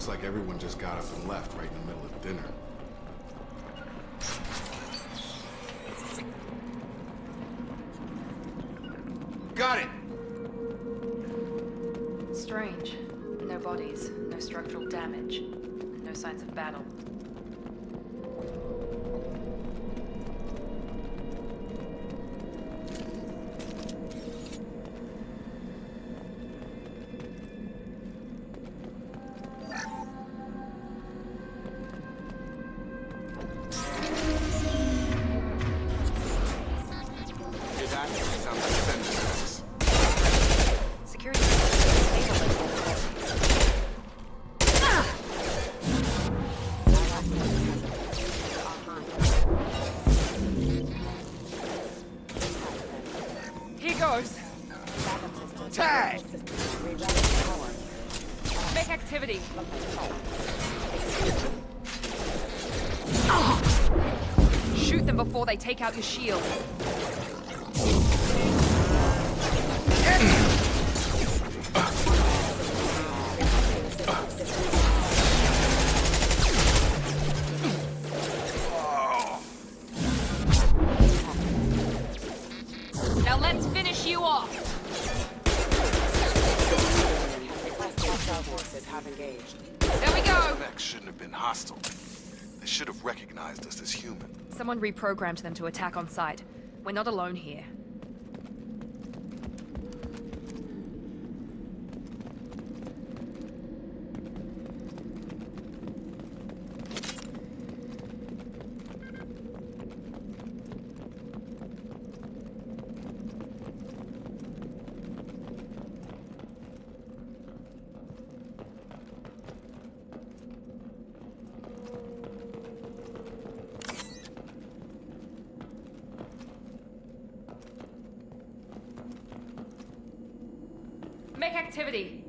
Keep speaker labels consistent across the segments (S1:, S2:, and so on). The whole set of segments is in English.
S1: Looks like everyone just got up and left right in the middle of dinner. Got it!
S2: Strange. No bodies, no structural damage, no signs of battle. Security Here goes.
S3: Tag!
S2: Make activity. Shoot them before they take out your shield. Now let's finish you off. There we go.
S1: That shouldn't have been hostile. They should have recognized us as human.
S2: Someone reprogrammed them to attack on sight. We're not alone here. Make activity.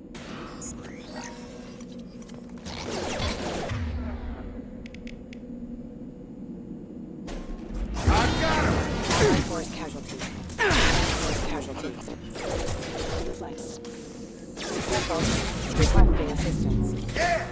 S3: I got him!
S4: Force casualties. Force casualties. Reflex. Careful. Requesting assistance.
S3: Yeah!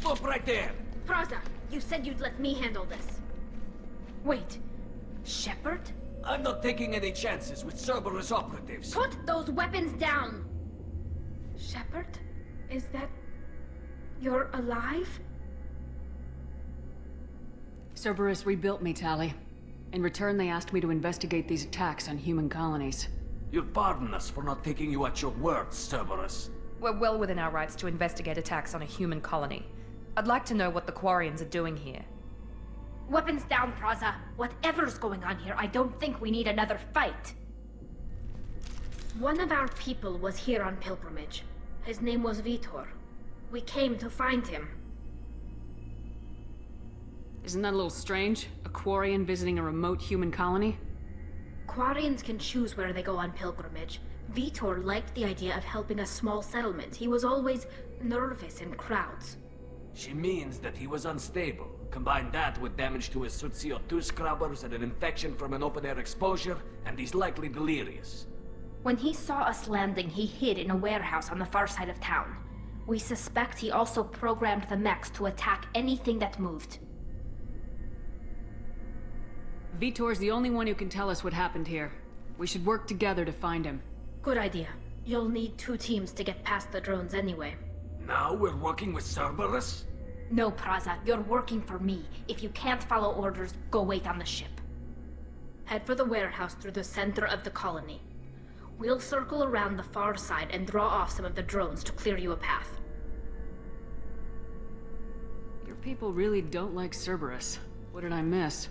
S3: Stop right there!
S5: Praza, you said you'd let me handle this. Wait, Shepard?
S3: I'm not taking any chances with Cerberus operatives.
S5: Put those weapons down! Shepard? Is that... you're alive?
S6: Cerberus rebuilt me, Tali. In return, they asked me to investigate these attacks on human colonies.
S3: You'll pardon us for not taking you at your word, Cerberus.
S2: We're well within our rights to investigate attacks on a human colony. I'd like to know what the Quarians are doing here.
S5: Weapons down, Praza. Whatever's going on here, I don't think we need another fight. One of our people was here on pilgrimage. His name was Vitor. We came to find him.
S6: Isn't that a little strange? A Quarian visiting a remote human colony?
S5: Quarians can choose where they go on pilgrimage. Vitor liked the idea of helping a small settlement. He was always nervous in crowds.
S3: She means that he was unstable. Combine that with damage to his CO2 scrubbers and an infection from an open-air exposure, and he's likely delirious.
S5: When he saw us landing, he hid in a warehouse on the far side of town. We suspect he also programmed the mechs to attack anything that moved.
S6: Vitor's the only one who can tell us what happened here. We should work together to find him.
S5: Good idea. You'll need 2 teams to get past the drones anyway.
S3: Now we're working with Cerberus?
S5: No, Praza, you're working for me. If you can't follow orders, go wait on the ship. Head for the warehouse through the center of the colony. We'll circle around the far side and draw off some of the drones to clear you a path.
S6: Your people really don't like Cerberus. What did I miss?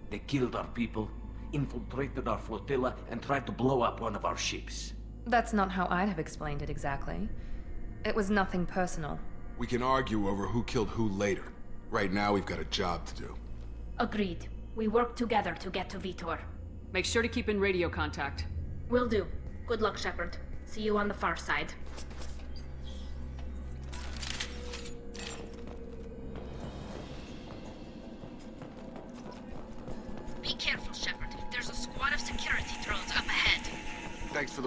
S3: They killed our people, infiltrated our flotilla, and tried to blow up one of our ships.
S2: That's not how I'd have explained it exactly. It was nothing personal.
S1: We can argue over who killed who later. Right now, we've got a job to do.
S5: Agreed. We work together to get to Vitor.
S6: Make sure to keep in radio contact.
S5: Will do. Good luck, Shepard. See you on the far side.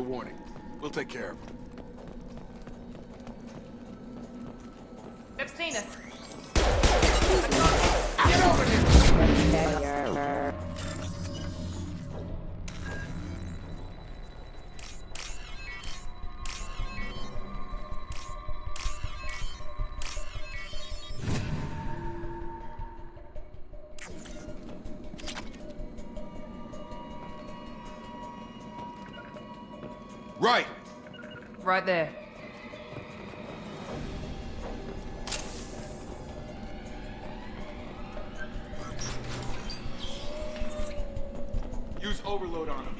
S1: the warning. We'll take care of them.
S2: They've seen us.
S1: Right!
S2: Right there.
S1: Use overload on them.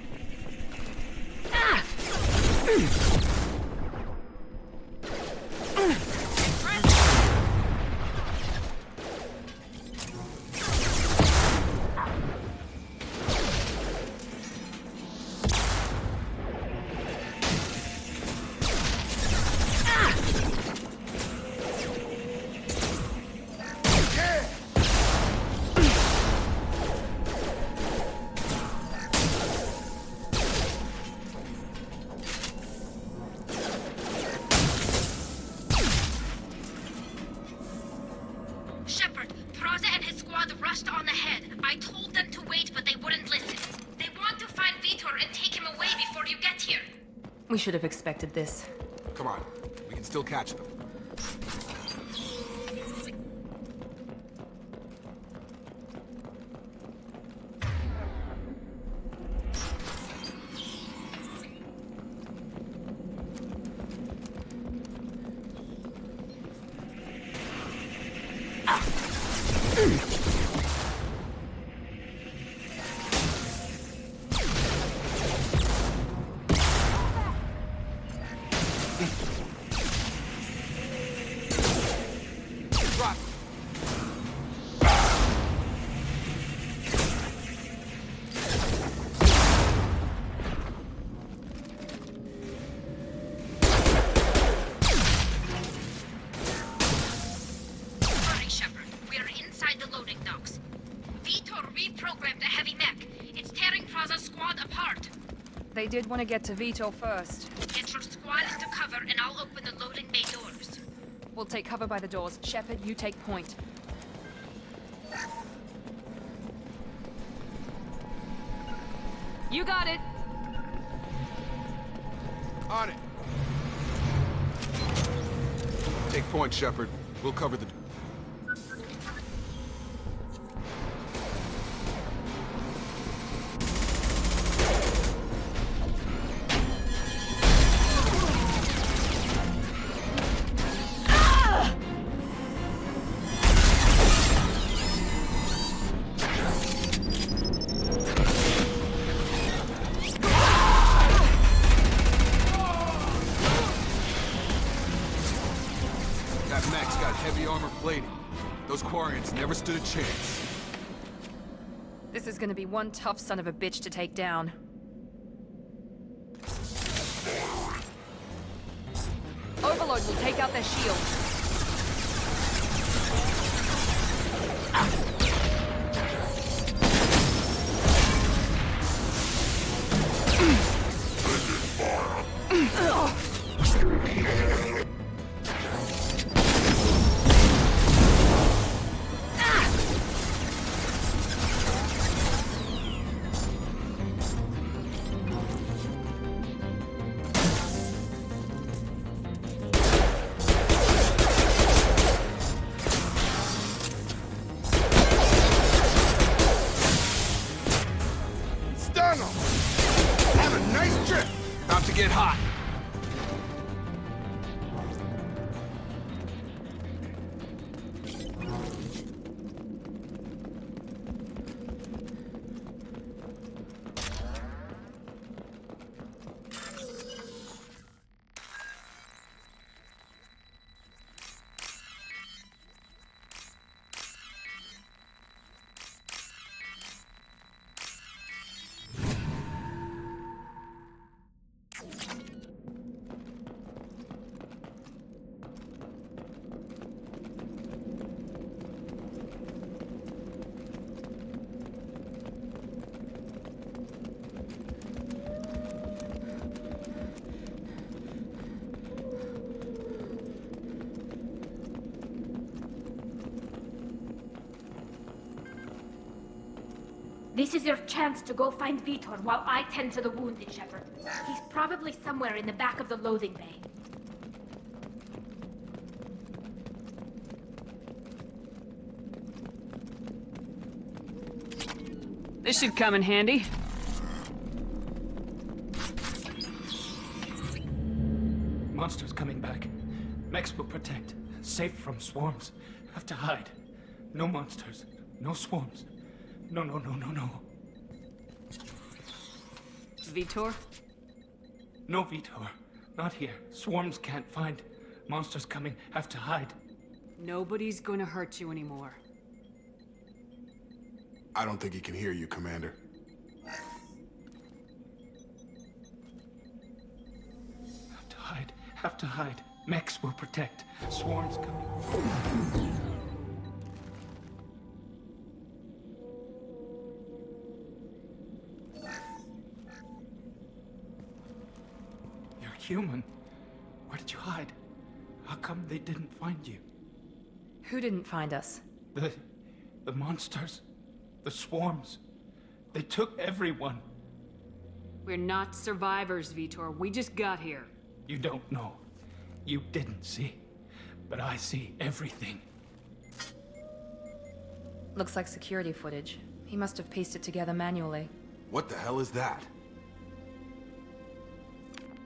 S5: Shepard, Praza and his squad rushed on ahead. I told them to wait, but they wouldn't listen. They want to find Vitor and take him away before you get here.
S2: We should have expected this.
S1: Come on, we can still catch them. Drop.
S5: Hurry, Shepard. We are inside the loading docks. Vitor reprogrammed the heavy mech. It's tearing Praza's squad apart.
S2: They did want to get to Vitor first.
S5: Get your squad into cover and I'll open the loading bay doors.
S2: We'll take cover by the doors. Shepard, you take point. You got it!
S1: On it. Take point, Shepard. We'll cover the... That mech's got heavy armor plating. Those Quarians never stood a chance.
S2: This is gonna be one tough son of a bitch to take down. Overload will take out their shields.
S1: Stun them! Have a nice trip! About to get hot.
S5: This is your chance to go find Vitor while I tend to the wounded, Shepard. He's probably somewhere in the back of the loading bay.
S6: This should come in handy.
S7: Monsters coming back. Mechs will protect. Safe from swarms. Have to hide. No monsters. No swarms. No.
S6: Vitor?
S7: No Vitor. Not here. Swarms can't find. Monsters coming. Have to hide.
S6: Nobody's gonna hurt you anymore.
S1: I don't think he can hear you, Commander.
S7: Have to hide. Have to hide. Mechs will protect. Swarms coming. You're human. Where did you hide? How come they didn't find you?
S2: Who didn't find us?
S7: The monsters. The swarms. They took everyone.
S6: We're not survivors, Vitor. We just got here.
S7: You don't know. You didn't see. But I see everything.
S2: Looks like security footage. He must have pieced it together manually.
S1: What the hell is that?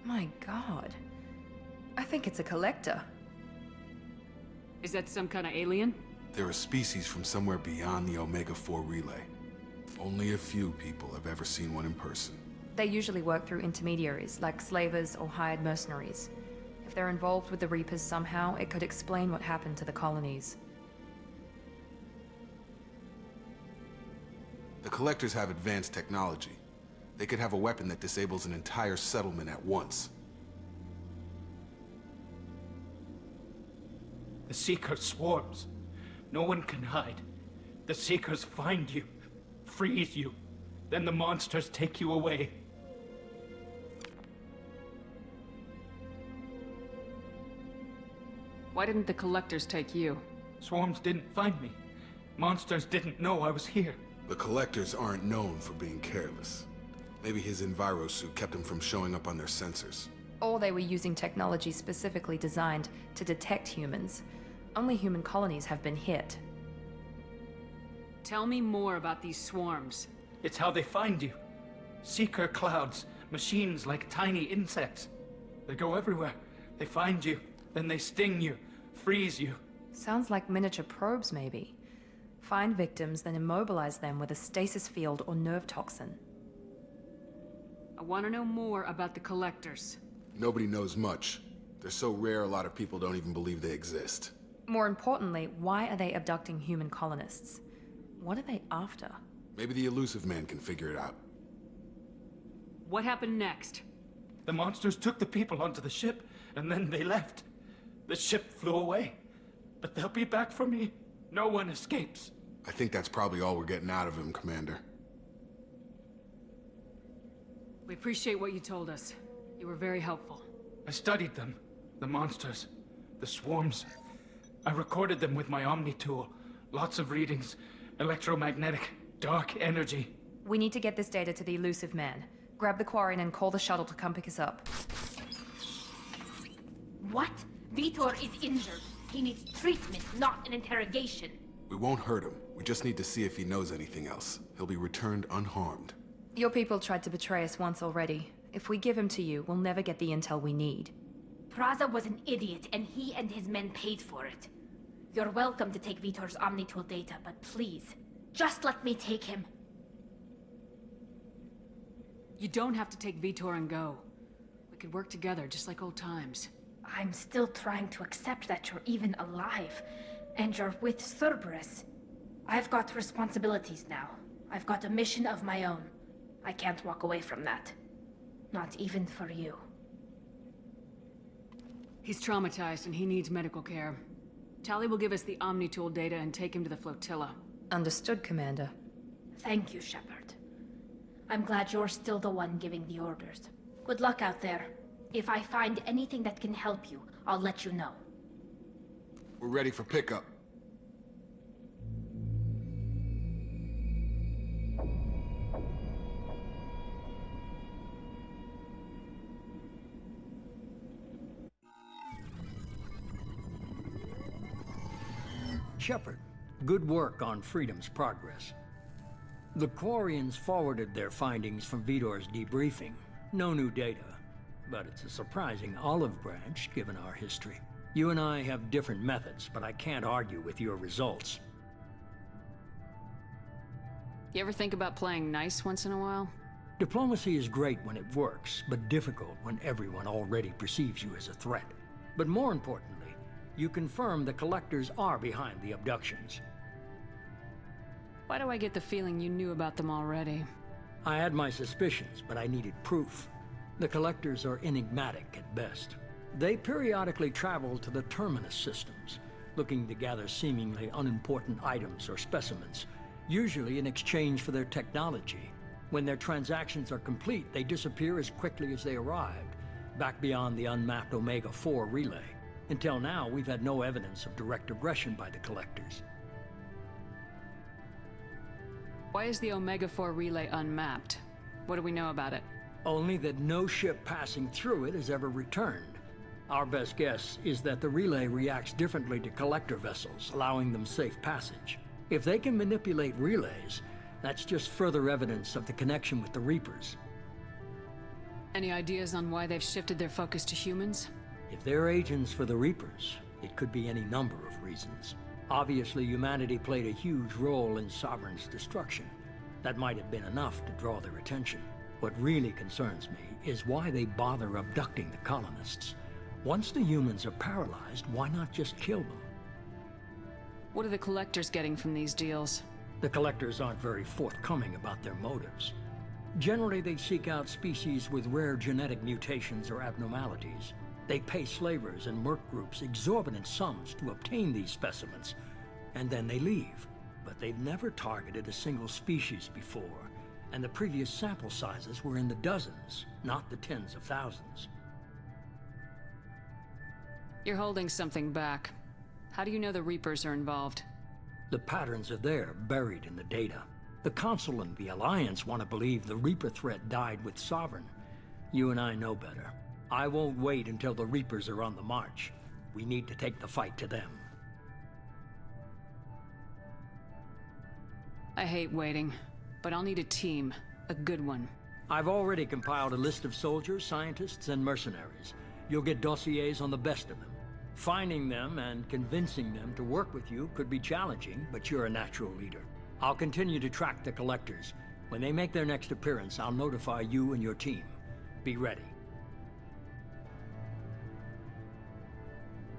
S2: My god. I think it's a collector.
S6: Is that some kind of alien?
S1: They're a species from somewhere beyond the Omega-4 relay. Only a few people have ever seen one in person.
S2: They usually work through intermediaries, like slavers or hired mercenaries. If they're involved with the Reapers somehow, it could explain what happened to the colonies.
S1: The Collectors have advanced technology. They could have a weapon that disables an entire settlement at once.
S7: The Seeker swarms. No one can hide. The Seekers find you, freeze you, then the monsters take you away.
S6: Why didn't the collectors take you?
S7: Swarms didn't find me. Monsters didn't know I was here.
S1: The Collectors aren't known for being careless. Maybe his enviro suit kept him from showing up on their sensors.
S2: Or they were using technology specifically designed to detect humans. Only human colonies have been hit.
S6: Tell me more about these swarms.
S7: It's how they find you. Seeker clouds, machines like tiny insects. They go everywhere. They find you, then they sting you, freeze you.
S2: Sounds like miniature probes, maybe. Find victims, then immobilize them with a stasis field or nerve toxin.
S6: I want to know more about the collectors.
S1: Nobody knows much. They're so rare a lot of people don't even believe they exist.
S2: More importantly, why are they abducting human colonists? What are they after?
S1: Maybe the Elusive Man can figure it out.
S6: What happened next?
S7: The monsters took the people onto the ship, and then they left. The ship flew away. But they'll be back for me. No one escapes.
S1: I think that's probably all we're getting out of him, Commander.
S6: We appreciate what you told us. You were very helpful.
S7: I studied them. The monsters. The swarms. I recorded them with my Omni tool. Lots of readings. Electromagnetic. Dark energy.
S2: We need to get this data to the Elusive Man. Grab the Quarian and call the shuttle to come pick us up.
S5: What? Vitor is injured. He needs treatment, not an interrogation.
S1: We won't hurt him. We just need to see if he knows anything else. He'll be returned unharmed.
S2: Your people tried to betray us once already. If we give him to you, we'll never get the intel we need.
S5: Praza was an idiot, and he and his men paid for it. You're welcome to take Vitor's Omnitool data, but please, just let me take him.
S6: You don't have to take Vitor and go. We could work together, just like old times.
S5: I'm still trying to accept that you're even alive, and you're with Cerberus. I've got responsibilities now. I've got a mission of my own. I can't walk away from that. Not even for you.
S6: He's traumatized and he needs medical care. Tali will give us the Omnitool data and take him to the flotilla.
S2: Understood, Commander.
S5: Thank you, Shepard. I'm glad you're still the one giving the orders. Good luck out there. If I find anything that can help you, I'll let you know.
S1: We're ready for pickup.
S8: Shepard, good work on Freedom's progress. The Quarians forwarded their findings from Vidor's debriefing. No new data, but it's a surprising olive branch given our history. You and I have different methods, but I can't argue with your results.
S6: You ever think about playing nice once in a while?
S8: Diplomacy is great when it works, but difficult when everyone already perceives you as a threat. But more importantly, you confirm the Collectors are behind the abductions.
S6: Why do I get the feeling you knew about them already?
S8: I had my suspicions, but I needed proof. The Collectors are enigmatic at best. They periodically travel to the Terminus systems, looking to gather seemingly unimportant items or specimens, usually in exchange for their technology. When their transactions are complete, they disappear as quickly as they arrived, back beyond the unmapped Omega-4 relay. Until now, we've had no evidence of direct aggression by the Collectors.
S6: Why is the Omega-4 relay unmapped? What do we know about it?
S8: Only that no ship passing through it has ever returned. Our best guess is that the relay reacts differently to Collector vessels, allowing them safe passage. If they can manipulate relays, that's just further evidence of the connection with the Reapers.
S6: Any ideas on why they've shifted their focus to humans?
S8: If they're agents for the Reapers, it could be any number of reasons. Obviously, humanity played a huge role in Sovereign's destruction. That might have been enough to draw their attention. What really concerns me is why they bother abducting the colonists. Once the humans are paralyzed, why not just kill them?
S6: What are the Collectors getting from these deals?
S8: The Collectors aren't very forthcoming about their motives. Generally, they seek out species with rare genetic mutations or abnormalities. They pay slavers and merc groups exorbitant sums to obtain these specimens, and then they leave. But they've never targeted a single species before, and the previous sample sizes were in the dozens, not the tens of thousands.
S6: You're holding something back. How do you know the Reapers are involved?
S8: The patterns are there, buried in the data. The Council and the Alliance want to believe the Reaper threat died with Sovereign. You and I know better. I won't wait until the Reapers are on the march. We need to take the fight to them.
S6: I hate waiting, but I'll need a team. A good one.
S8: I've already compiled a list of soldiers, scientists, and mercenaries. You'll get dossiers on the best of them. Finding them and convincing them to work with you could be challenging, but you're a natural leader. I'll continue to track the Collectors. When they make their next appearance, I'll notify you and your team. Be ready.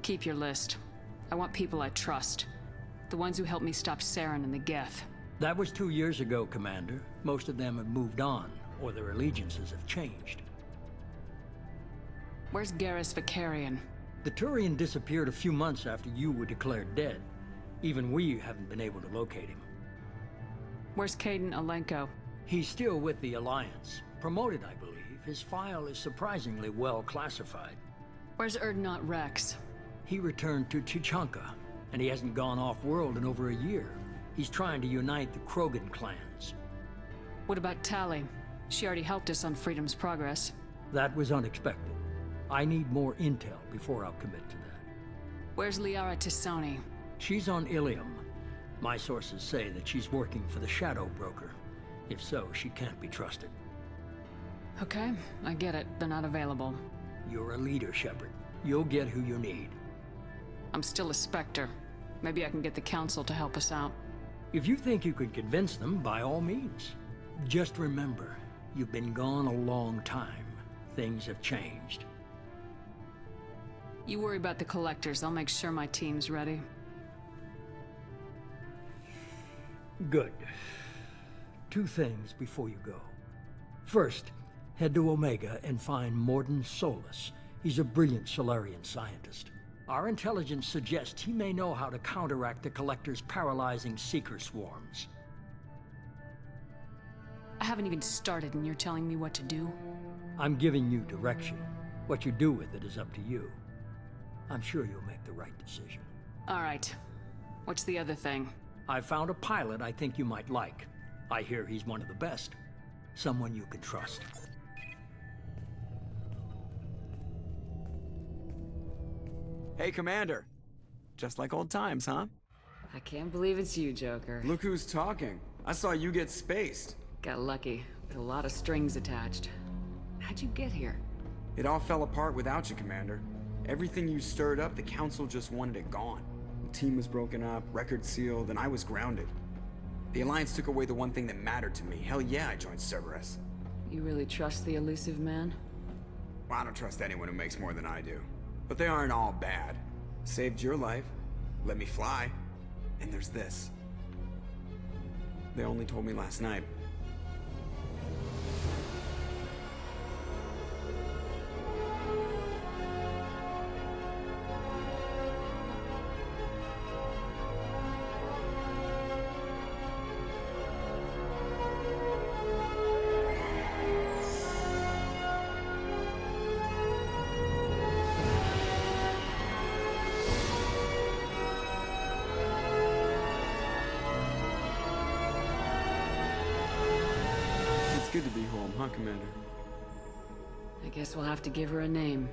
S6: Keep your list. I want people I trust. The ones who helped me stop Saren and the Geth.
S8: That was 2 years ago, Commander. Most of them have moved on, or their allegiances have changed.
S6: Where's Garrus Vicarian?
S8: The Turian disappeared a few months after you were declared dead. Even we haven't been able to locate him.
S6: Where's Caden Alenko?
S8: He's still with the Alliance. Promoted, I believe. His file is surprisingly well classified.
S6: Where's Erdnot Rex?
S8: He returned to Chichanka, and he hasn't gone off-world in over a year. He's trying to unite the Krogan clans.
S6: What about Tali? She already helped us on Freedom's progress.
S8: That was unexpected. I need more intel before I'll commit to that.
S6: Where's Liara Tisoni?
S8: She's on Ilium. My sources say that she's working for the Shadow Broker. If so, she can't be trusted.
S6: Okay, I get it. They're not available.
S8: You're a leader, Shepard. You'll get who you need.
S6: I'm still a Spectre. Maybe I can get the Council to help us out.
S8: If you think you can convince them, by all means. Just remember, you've been gone a long time. Things have changed.
S6: You worry about the Collectors. I'll make sure my team's ready.
S8: Good. 2 things before you go. First, head to Omega and find Morden Solus. He's a brilliant Solarian scientist. Our intelligence suggests he may know how to counteract the Collector's paralyzing Seeker swarms.
S6: I haven't even started and you're telling me what to do?
S8: I'm giving you direction. What you do with it is up to you. I'm sure you'll make the right decision.
S6: All right. What's the other thing?
S8: I found a pilot I think you might like. I hear he's one of the best. Someone you can trust.
S9: Hey, Commander. Just like old times, huh?
S6: I can't believe it's you, Joker.
S9: Look who's talking. I saw you get spaced.
S6: Got lucky, with a lot of strings attached. How'd you get here?
S9: It all fell apart without you, Commander. Everything you stirred up, the Council just wanted it gone. The team was broken up, record sealed, and I was grounded. The Alliance took away the one thing that mattered to me. Hell yeah, I joined Cerberus.
S6: You really trust the elusive man?
S9: Well, I don't trust anyone who makes more than I do. But they aren't all bad. Saved your life, let me fly, and there's this. They only told me last night. Good to be home, huh, Commander?
S6: I guess we'll have to give her a name.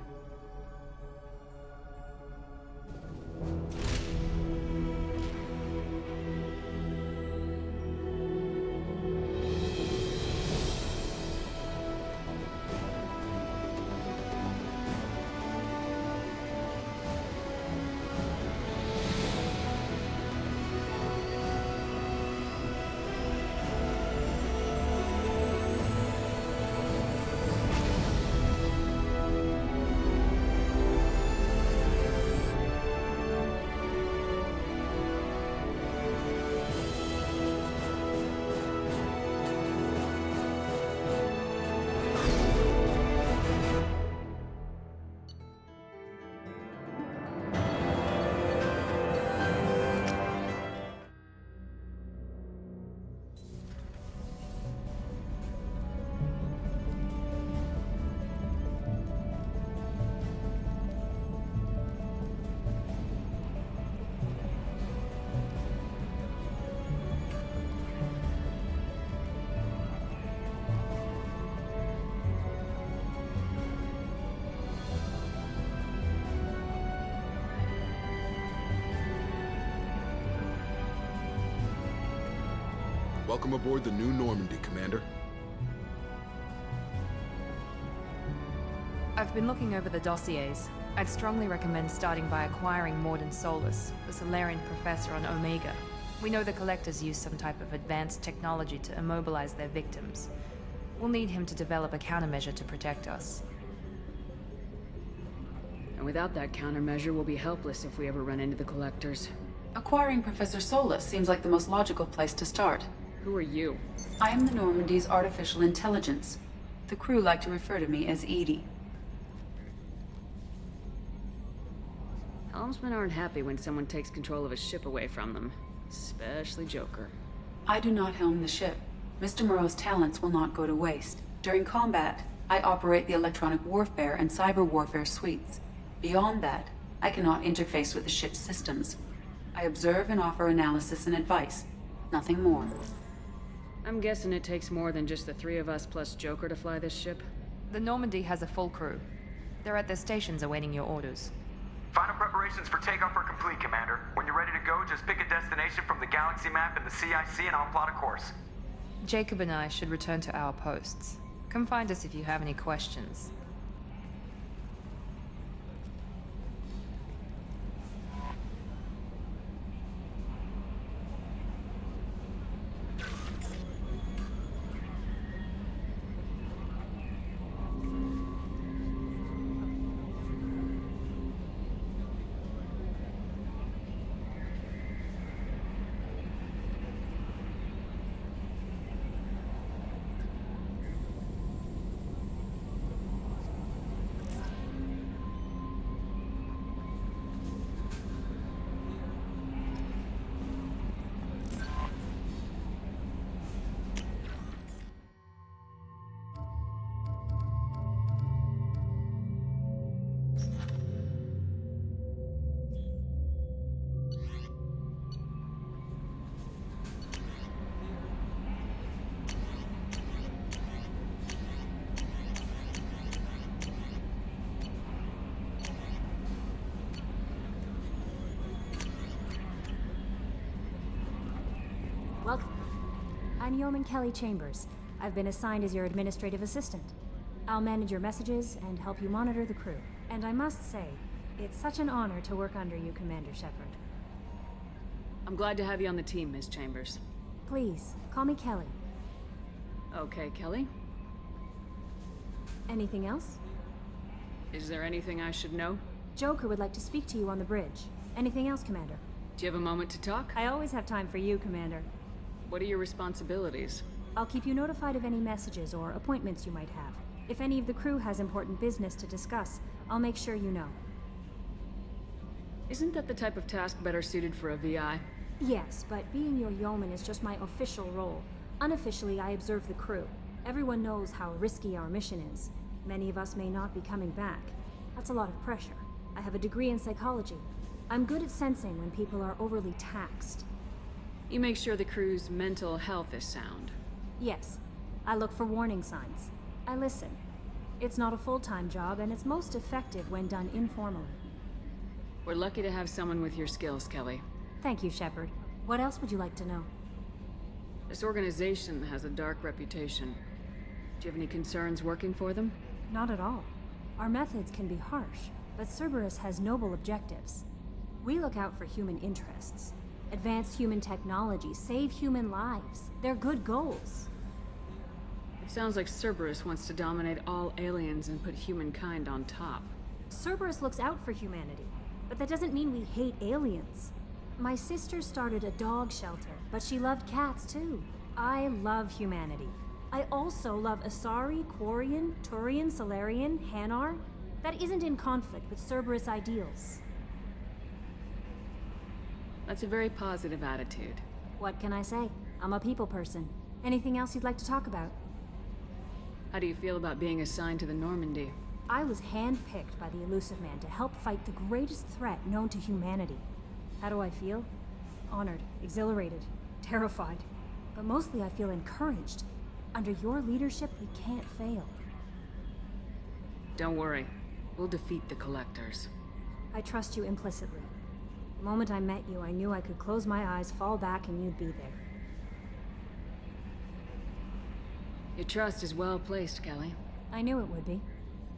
S1: Welcome aboard the new Normandy, Commander.
S2: I've been looking over the dossiers. I'd strongly recommend starting by acquiring Morden Solus, the Solarian professor on Omega. We know the Collectors use some type of advanced technology to immobilize their victims. We'll need him to develop a countermeasure to protect us.
S6: And without that countermeasure, we'll be helpless if we ever run into the Collectors.
S10: Acquiring Professor Solus seems like the most logical place to start.
S6: Who are you?
S10: I am the Normandy's artificial intelligence. The crew like to refer to me as Edie.
S6: Helmsmen aren't happy when someone takes control of a ship away from them. Especially Joker.
S10: I do not helm the ship. Mr. Moreau's talents will not go to waste. During combat, I operate the electronic warfare and cyber warfare suites. Beyond that, I cannot interface with the ship's systems. I observe and offer analysis and advice. Nothing more.
S6: I'm guessing it takes more than just the three of us plus Joker to fly this ship?
S2: The Normandy has a full crew. They're at their stations awaiting your orders.
S11: Final preparations for takeoff are complete, Commander. When you're ready to go, just pick a destination from the galaxy map and the CIC and I'll plot a course.
S2: Jacob and I should return to our posts. Come find us if you have any questions.
S12: I'm Yeoman Kelly Chambers. I've been assigned as your administrative assistant. I'll manage your messages and help you monitor the crew. And I must say, it's such an honor to work under you, Commander Shepard.
S6: I'm glad to have you on the team, Miss Chambers.
S12: Please, call me Kelly.
S6: Okay, Kelly.
S12: Anything else?
S6: Is there anything I should know?
S12: Joker would like to speak to you on the bridge. Anything else, Commander?
S6: Do you have a moment to talk?
S12: I always have time for you, Commander.
S6: What are your responsibilities?
S12: I'll keep you notified of any messages or appointments you might have. If any of the crew has important business to discuss, I'll make sure you know.
S6: Isn't that the type of task better suited for a VI?
S12: Yes, but being your yeoman is just my official role. Unofficially, I observe the crew. Everyone knows how risky our mission is. Many of us may not be coming back. That's a lot of pressure. I have a degree in psychology. I'm good at sensing when people are overly taxed.
S6: You make sure the crew's mental health is sound.
S12: Yes. I look for warning signs. I listen. It's not a full-time job, and it's most effective when done informally.
S6: We're lucky to have someone with your skills, Kelly.
S12: Thank you, Shepard. What else would you like to know?
S6: This organization has a dark reputation. Do you have any concerns working for them?
S12: Not at all. Our methods can be harsh, but Cerberus has noble objectives. We look out for human interests. Advance human technology, save human lives. They're good goals.
S6: It sounds like Cerberus wants to dominate all aliens and put humankind on top.
S12: Cerberus looks out for humanity, but that doesn't mean we hate aliens. My sister started a dog shelter, but she loved cats too. I love humanity. I also love Asari, Quarian, Turian, Solarian, Hanar. That isn't in conflict with Cerberus ideals.
S6: That's a very positive attitude.
S12: What can I say? I'm a people person. Anything else you'd like to talk about?
S6: How do you feel about being assigned to the Normandy?
S12: I was handpicked by the Elusive Man to help fight the greatest threat known to humanity. How do I feel? Honored, exhilarated, terrified. But mostly I feel encouraged. Under your leadership, we can't fail.
S6: Don't worry. We'll defeat the Collectors.
S12: I trust you implicitly. The moment I met you, I knew I could close my eyes, fall back, and you'd be there.
S6: Your trust is well placed, Kelly.
S12: I knew it would be.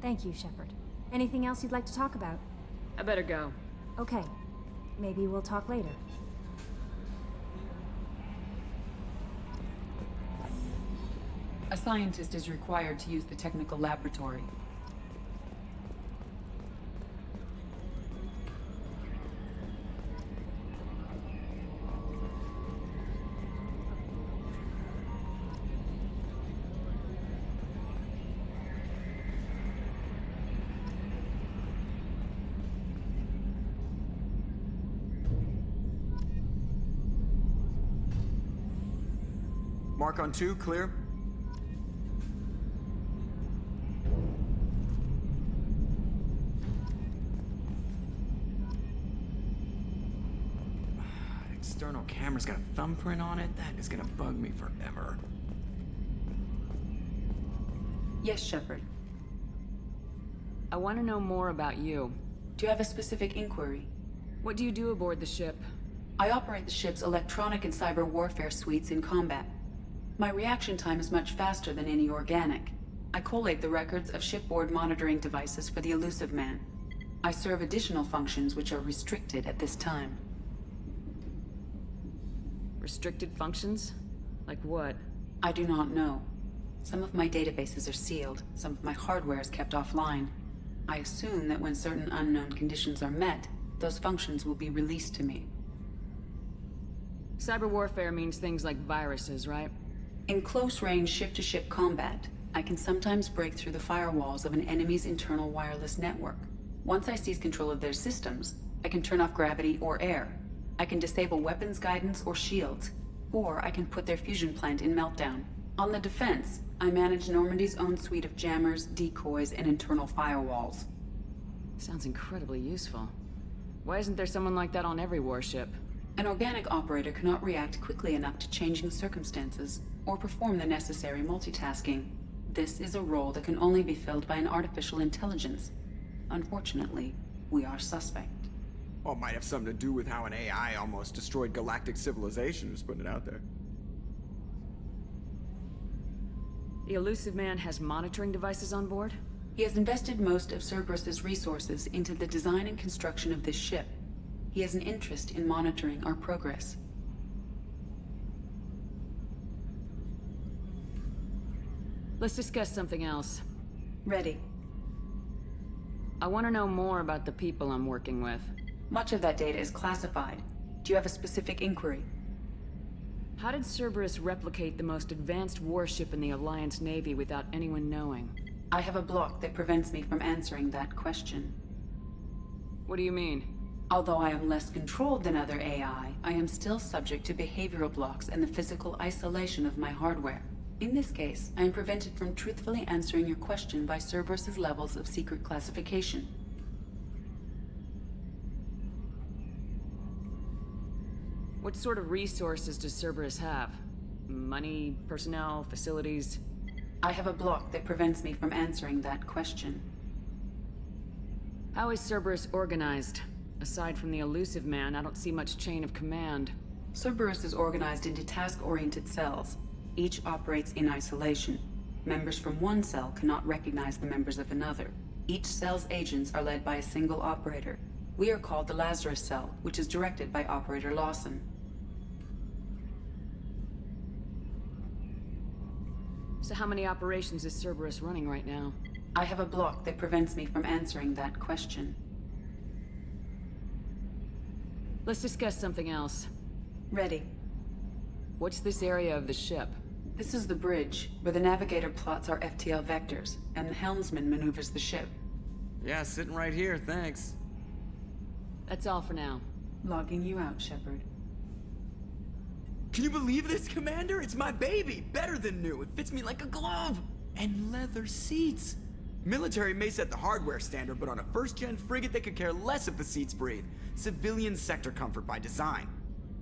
S12: Thank you, Shepard. Anything else you'd like to talk about?
S6: I better go.
S12: Okay. Maybe we'll talk later.
S10: A scientist is required to use the technical laboratory.
S9: Mark on 2, clear. External camera's got a thumbprint on it? That is gonna bug me forever.
S10: Yes, Shepard.
S6: I want to know more about you.
S10: Do you have a specific inquiry?
S6: What do you do aboard the ship?
S10: I operate the ship's electronic and cyber warfare suites in combat. My reaction time is much faster than any organic. I collate the records of shipboard monitoring devices for the Elusive Man. I serve additional functions which are restricted at this time.
S6: Restricted functions? Like what?
S10: I do not know. Some of my databases are sealed, some of my hardware is kept offline. I assume that when certain unknown conditions are met, those functions will be released to me.
S6: Cyber warfare means things like viruses, right?
S10: In close-range ship-to-ship combat, I can sometimes break through the firewalls of an enemy's internal wireless network. Once I seize control of their systems, I can turn off gravity or air. I can disable weapons guidance or shields, or I can put their fusion plant in meltdown. On the defense, I manage Normandy's own suite of jammers, decoys, and internal firewalls.
S6: Sounds incredibly useful. Why isn't there someone like that on every warship?
S10: An organic operator cannot react quickly enough to changing circumstances, or perform the necessary multitasking. This is a role that can only be filled by an artificial intelligence. Unfortunately, we are suspect.
S9: Well, it might have something to do with how an AI almost destroyed galactic civilization, just putting it out there.
S6: The elusive man has monitoring devices on board?
S10: He has invested most of Cerberus's resources into the design and construction of this ship. He has an interest in monitoring our progress.
S6: Let's discuss something else.
S10: Ready.
S6: I want to know more about the people I'm working with.
S10: Much of that data is classified. Do you have a specific inquiry?
S6: How did Cerberus replicate the most advanced warship in the Alliance Navy without anyone knowing?
S10: I have a block that prevents me from answering that question.
S6: What do you mean?
S10: Although I am less controlled than other AI, I am still subject to behavioral blocks and the physical isolation of my hardware. In this case, I am prevented from truthfully answering your question by Cerberus's levels of secret classification.
S6: What sort of resources does Cerberus have? Money, personnel, facilities?
S10: I have a block that prevents me from answering that question.
S6: How is Cerberus organized? Aside from the elusive man, I don't see much chain of command.
S10: Cerberus is organized into task-oriented cells. Each operates in isolation. Members from one cell cannot recognize the members of another. Each cell's agents are led by a single operator. We are called the Lazarus Cell, which is directed by Operator Lawson.
S6: So how many operations is Cerberus running right now?
S10: I have a block that prevents me from answering that question.
S6: Let's discuss something else.
S10: Ready.
S6: What's this area of the ship?
S10: This is the bridge, where the navigator plots our FTL vectors, and the helmsman maneuvers the ship.
S9: Yeah, sitting right here, thanks.
S6: That's all for now.
S10: Logging you out, Shepard.
S9: Can you believe this, Commander? It's my baby! Better than new. It fits me like a glove! And leather seats! Military may set the hardware standard, but on a first-gen frigate, they could care less if the seats breathe. Civilian sector comfort by design.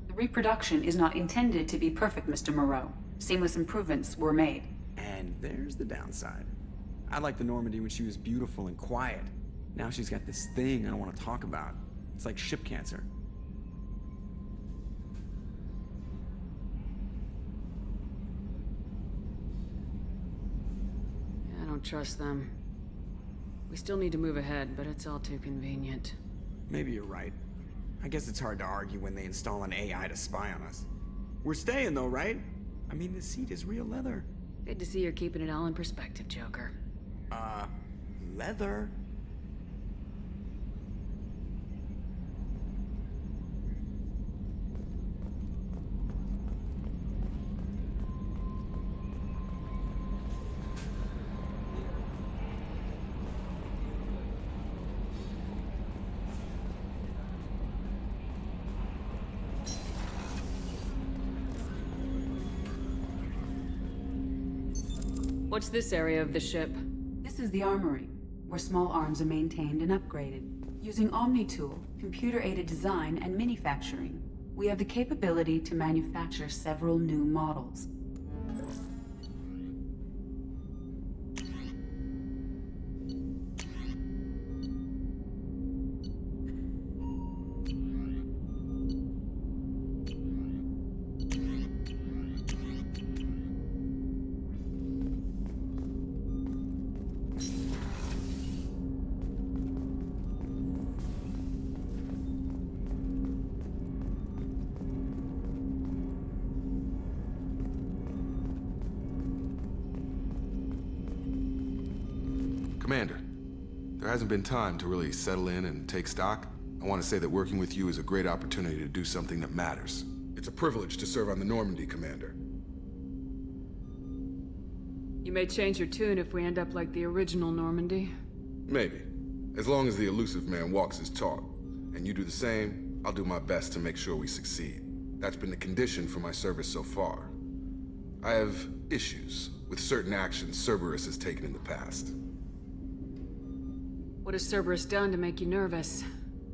S10: The reproduction is not intended to be perfect, Mr. Moreau. Seamless improvements were made.
S9: And there's the downside. I liked the Normandy when she was beautiful and quiet. Now she's got this thing I don't want to talk about. It's like ship cancer.
S6: I don't trust them. We still need to move ahead, but it's all too convenient.
S9: Maybe you're right. I guess it's hard to argue when they install an AI to spy on us. We're staying though, right? I mean, the seat is real leather.
S6: Good to see you're keeping it all in perspective, Joker.
S9: Leather?
S6: What's this area of the ship?
S10: This is the armory, where small arms are maintained and upgraded. Using Omni-Tool, computer-aided design, and manufacturing, we have the capability to manufacture several new models.
S1: Commander, there hasn't been time to really settle in and take stock. I want to say that working with you is a great opportunity to do something that matters. It's a privilege to serve on the Normandy, Commander.
S6: You may change your tune if we end up like the original Normandy.
S1: Maybe. As long as the elusive man walks his talk, and you do the same, I'll do my best to make sure we succeed. That's been the condition for my service so far. I have issues with certain actions Cerberus has taken in the past.
S6: What has Cerberus done to make you nervous?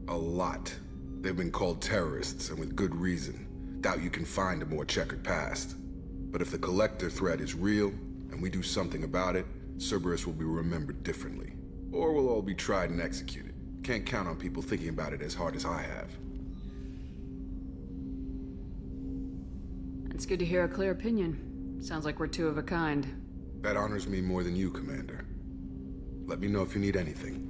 S1: A lot. They've been called terrorists, and with good reason. Doubt you can find a more checkered past. But if the Collector threat is real, and we do something about it, Cerberus will be remembered differently. Or we'll all be tried and executed. Can't count on people thinking about it as hard as I have.
S6: It's good to hear a clear opinion. Sounds like we're two of a kind.
S1: That honors me more than you, Commander. Let me know if you need anything.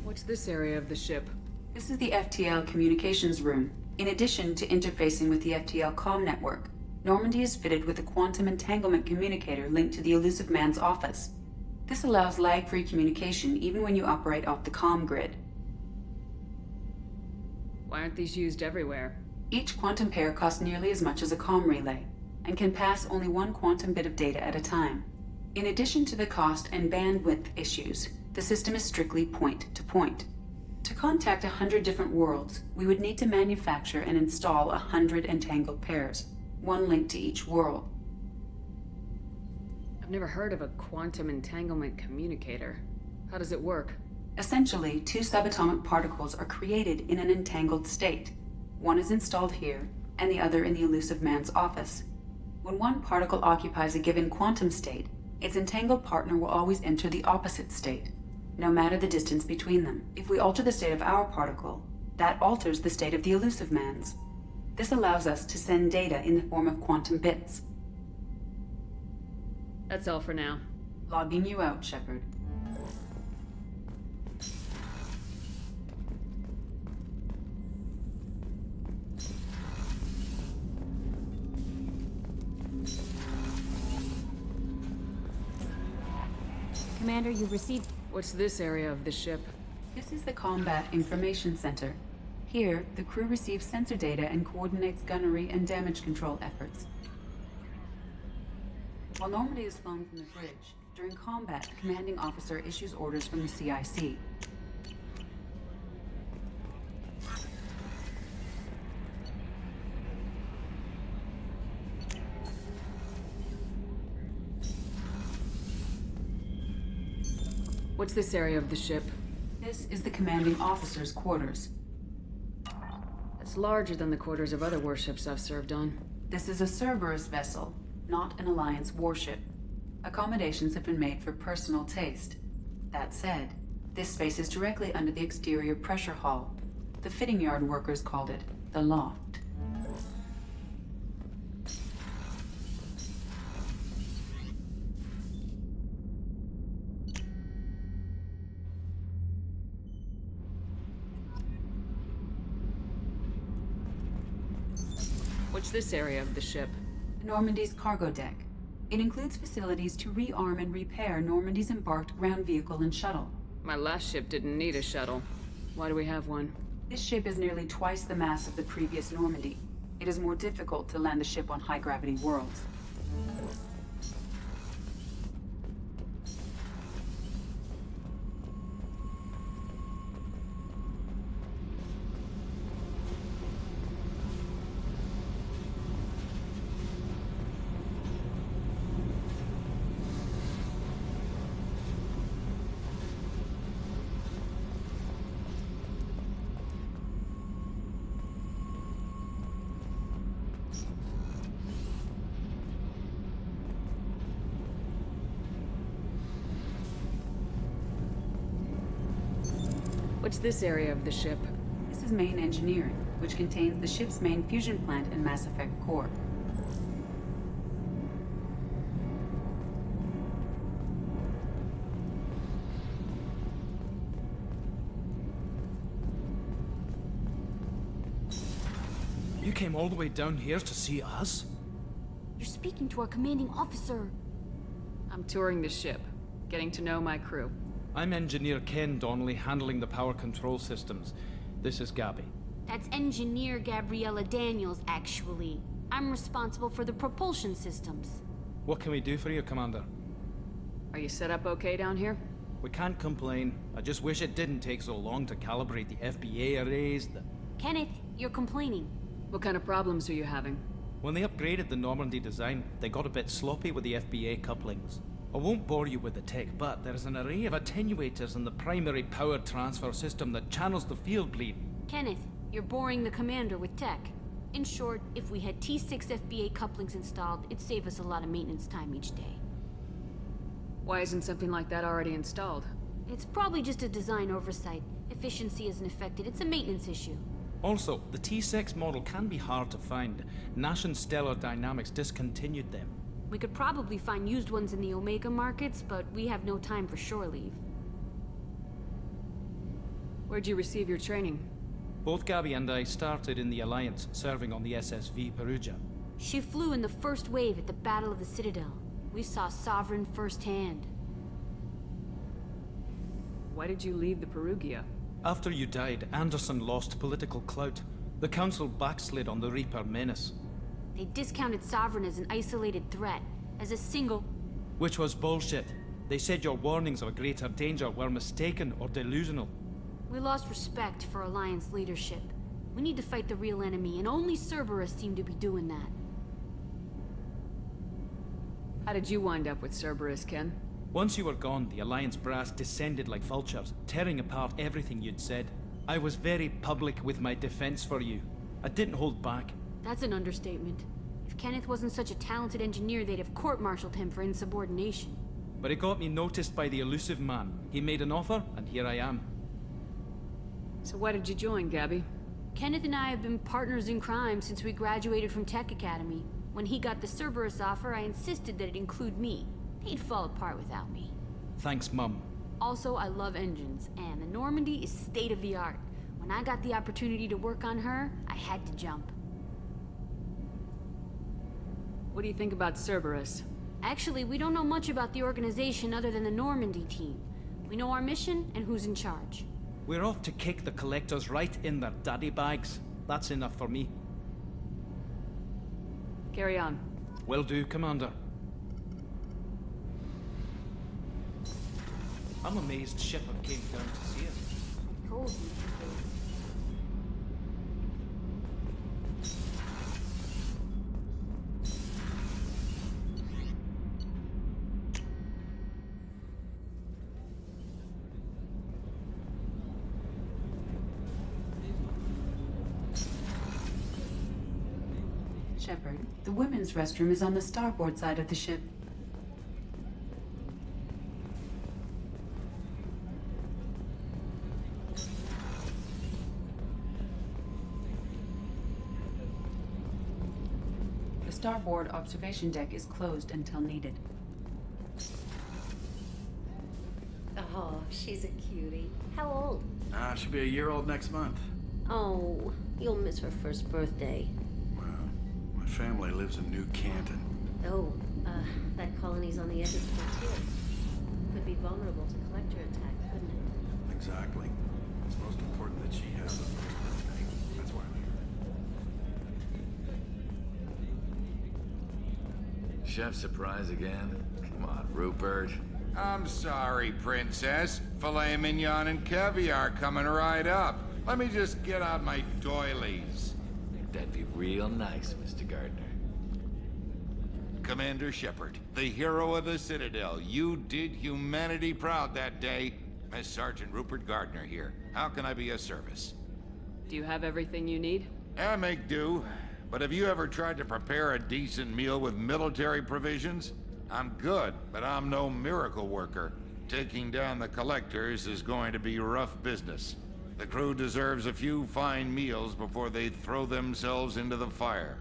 S6: What's this area of the ship?
S10: This is the FTL communications room. In addition to interfacing with the FTL comm network, Normandy is fitted with a quantum entanglement communicator linked to the Elusive Man's office. This allows lag-free communication even when you operate off the comm grid.
S6: Why aren't these used everywhere?
S10: Each quantum pair costs nearly as much as a comm relay, and can pass only one quantum bit of data at a time. In addition to the cost and bandwidth issues, the system is strictly point-to-point. To contact 100 different worlds, we would need to manufacture and install 100 entangled pairs, one link to each world.
S6: I've never heard of a quantum entanglement communicator. How does it work?
S10: Essentially, two subatomic particles are created in an entangled state. One is installed here, and the other in the Elusive Man's office. When one particle occupies a given quantum state, its entangled partner will always enter the opposite state, no matter the distance between them. If we alter the state of our particle, that alters the state of the Elusive Man's. This allows us to send data in the form of quantum bits.
S6: That's all for now.
S10: Logging you out, Shepard.
S12: Commander, you've received...
S6: What's this area of the ship?
S10: This is the Combat Information Center. Here, the crew receives sensor data and coordinates gunnery and damage control efforts. While Normandy is flown from the bridge, during combat, the commanding officer issues orders from the CIC.
S6: What's this area of the ship?
S10: This is the commanding officer's quarters.
S6: It's larger than the quarters of other warships I've served on.
S10: This is a Cerberus vessel, not an Alliance warship. Accommodations have been made for personal taste. That said, this space is directly under the exterior pressure hull. The fitting yard workers called it the loft.
S6: What's this area of the ship?
S10: Normandy's cargo deck. It includes facilities to rearm and repair Normandy's embarked ground vehicle and shuttle.
S6: My last ship didn't need a shuttle. Why do we have one?
S10: This ship is nearly twice the mass of the previous Normandy. It is more difficult to land the ship on high-gravity worlds.
S6: What's this area of the ship?
S10: This is main engineering, which contains the ship's main fusion plant and Mass Effect core.
S7: You came all the way down here to see us?
S12: You're speaking to our commanding officer.
S6: I'm touring the ship, getting to know my crew.
S7: I'm Engineer Ken Donnelly, handling the power control systems. This is Gabby.
S12: That's Engineer Gabriella Daniels, actually. I'm responsible for the propulsion systems.
S7: What can we do for you, Commander?
S6: Are you set up okay down here?
S7: We can't complain. I just wish it didn't take so long to calibrate the FBA arrays.
S12: Kenneth, you're complaining.
S6: What kind of problems are you having?
S7: When they upgraded the Normandy design, they got a bit sloppy with the FBA couplings. I won't bore you with the tech, but there's an array of attenuators in the primary power transfer system that channels the field bleed.
S12: Kenneth, you're boring the commander with tech.
S13: In short, if we had T6 FBA couplings installed, it'd save us a lot of maintenance time each day.
S6: Why isn't something like that already installed?
S13: It's probably just a design oversight. Efficiency isn't affected, it's a maintenance issue.
S14: Also, the T6 model can be hard to find. Nash and Stellar Dynamics discontinued them.
S13: We could probably find used ones in the Omega markets, but we have no time for shore leave.
S6: Where'd you receive your training?
S14: Both Gabby and I started in the Alliance, serving on the SSV Perugia.
S13: She flew in the first wave at the Battle of the Citadel. We saw Sovereign firsthand.
S6: Why did you leave the Perugia?
S14: After you died, Anderson lost political clout. The Council backslid on the Reaper menace.
S13: They discounted Sovereign as an isolated threat, as a single...
S14: Which was bullshit. They said your warnings of a greater danger were mistaken or delusional.
S13: We lost respect for Alliance leadership. We need to fight the real enemy, and only Cerberus seemed to be doing that.
S6: How did you wind up with Cerberus, Ken?
S14: Once you were gone, the Alliance brass descended like vultures, tearing apart everything you'd said. I was very public with my defense for you. I didn't hold back.
S13: That's an understatement. If Kenneth wasn't such a talented engineer, they'd have court-martialed him for insubordination.
S14: But it got me noticed by the elusive man. He made an offer, and here I am.
S6: So why did you join, Gabby?
S13: Kenneth and I have been partners in crime since we graduated from Tech Academy. When he got the Cerberus offer, I insisted that it include me. They'd fall apart without me.
S14: Thanks, Mum.
S13: Also, I love engines, and the Normandy is state-of-the-art. When I got the opportunity to work on her, I had to jump.
S6: What do you think about Cerberus?
S13: Actually, we don't know much about the organization other than the Normandy team. We know our mission and who's in charge.
S14: We're off to kick the Collectors right in their daddy bags. That's enough for me.
S6: Carry on.
S14: Will do, Commander. I'm amazed Shepard came down to see us.
S13: Told you.
S10: Shepard, the women's restroom is on the starboard side of the ship. The starboard observation deck is closed until needed.
S15: Oh, she's a cutie. How old?
S16: She'll be a year old next month.
S15: Oh, you'll miss her first birthday.
S16: My family lives in New Canton.
S15: Oh, that colony's on the edge of the frontier. Could be vulnerable to collector attack, couldn't it?
S16: Exactly. It's most important that she has a first birthday. That's why I'm here.
S17: Chef surprise again? Come on, Rupert.
S18: I'm sorry, Princess. Filet mignon and caviar coming right up. Let me just get out my doilies.
S17: That'd be real nice, Mr. Gardner.
S18: Commander Shepard, the hero of the Citadel. You did humanity proud that day. Miss Sergeant Rupert Gardner here. How can I be of service?
S6: Do you have everything you need?
S18: I make do. But have you ever tried to prepare a decent meal with military provisions? I'm good, but I'm no miracle worker. Taking down the Collectors is going to be rough business. The crew deserves a few fine meals before they throw themselves into the fire.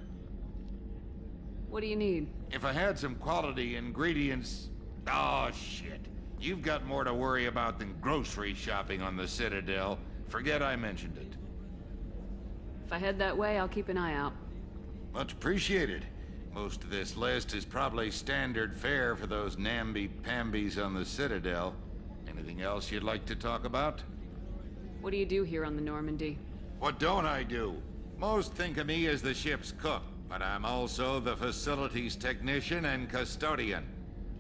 S6: What do you need?
S18: If I had some quality ingredients... Oh, shit. You've got more to worry about than grocery shopping on the Citadel. Forget I mentioned it.
S6: If I head that way, I'll keep an eye out.
S18: Much appreciated. Most of this list is probably standard fare for those namby-pambies on the Citadel. Anything else you'd like to talk about?
S6: What do you do here on the Normandy?
S18: What don't I do? Most think of me as the ship's cook, but I'm also the facilities technician and custodian.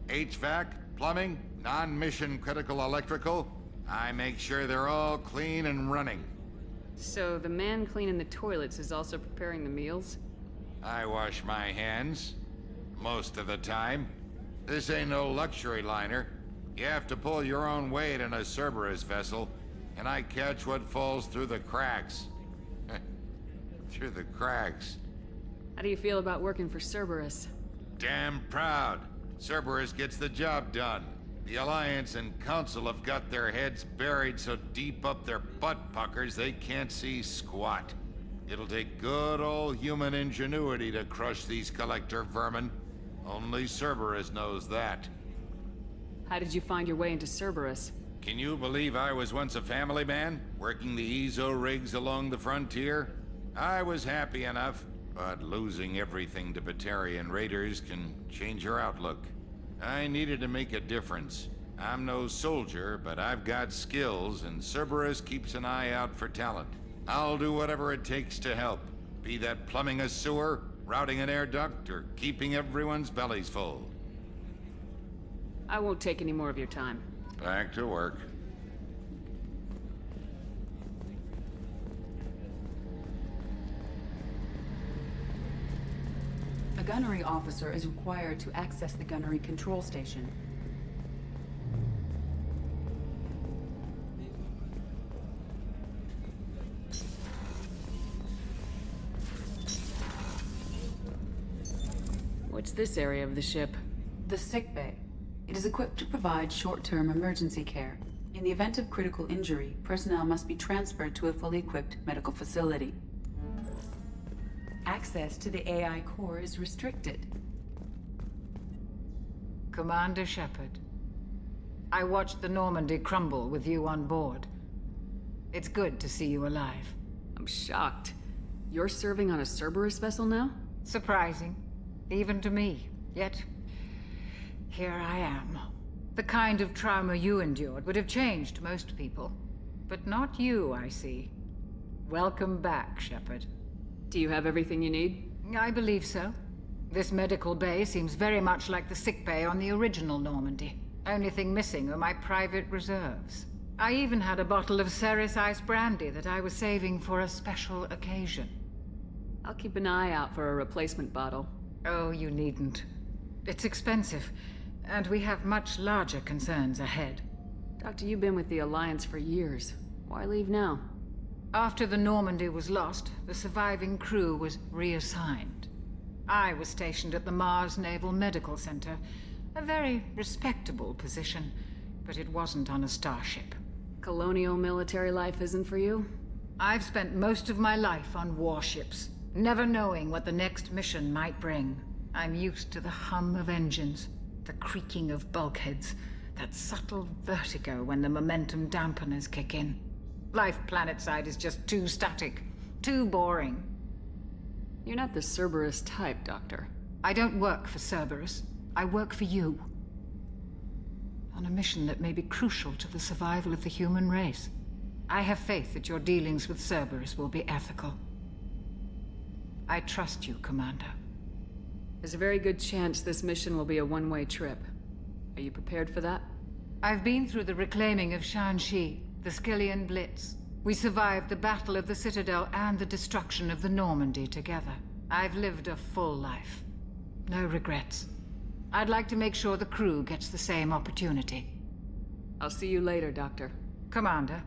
S18: HVAC, plumbing, non-mission critical electrical. I make sure they're all clean and running.
S6: So the man cleaning the toilets is also preparing the meals?
S18: I wash my hands. Most of the time. This ain't no luxury liner. You have to pull your own weight in a Cerberus vessel, and I catch what falls through the cracks. through the cracks.
S6: How do you feel about working for Cerberus?
S18: Damn proud. Cerberus gets the job done. The Alliance and Council have got their heads buried so deep up their butt puckers they can't see squat. It'll take good old human ingenuity to crush these collector vermin. Only Cerberus knows that.
S6: How did you find your way into Cerberus?
S18: Can you believe I was once a family man, working the EZO rigs along the frontier? I was happy enough, but losing everything to Batarian raiders can change your outlook. I needed to make a difference. I'm no soldier, but I've got skills, and Cerberus keeps an eye out for talent. I'll do whatever it takes to help, be that plumbing a sewer, routing an air duct, or keeping everyone's bellies full.
S6: I won't take any more of your time.
S18: Back to work.
S10: A gunnery officer is required to access the gunnery control station.
S6: What's this area of the ship?
S10: The sick bay. It is equipped to provide short-term emergency care. In the event of critical injury, personnel must be transferred to a fully equipped medical facility. Access to the AI core is restricted.
S19: Commander Shepard, I watched the Normandy crumble with you on board. It's good to see you alive.
S6: I'm shocked. You're serving on a Cerberus vessel now?
S19: Surprising, even to me. Yet, here I am. The kind of trauma you endured would have changed most people. But not you, I see. Welcome back, Shepard.
S6: Do you have everything you need?
S19: I believe so. This medical bay seems very much like the sick bay on the original Normandy. Only thing missing are my private reserves. I even had a bottle of Ceres Ice Brandy that I was saving for a special occasion.
S6: I'll keep an eye out for a replacement bottle.
S19: Oh, you needn't. It's expensive, and we have much larger concerns ahead.
S6: Doctor, you've been with the Alliance for years. Why leave now?
S19: After the Normandy was lost, the surviving crew was reassigned. I was stationed at the Mars Naval Medical Center, a very respectable position, but it wasn't on a starship.
S6: Colonial military life isn't for you?
S19: I've spent most of my life on warships, never knowing what the next mission might bring. I'm used to the hum of engines, the creaking of bulkheads, that subtle vertigo when the momentum dampeners kick in. Life planetside is just too static, too boring.
S6: You're not the Cerberus type, Doctor.
S19: I don't work for Cerberus. I work for you. On a mission that may be crucial to the survival of the human race. I have faith that your dealings with Cerberus will be ethical. I trust you, Commander.
S6: There's a very good chance this mission will be a one-way trip. Are you prepared for that?
S19: I've been through the reclaiming of Shanxi, the Skillian Blitz. We survived the Battle of the Citadel and the destruction of the Normandy together. I've lived a full life. No regrets. I'd like to make sure the crew gets the same opportunity.
S6: I'll see you later, Doctor.
S19: Commander.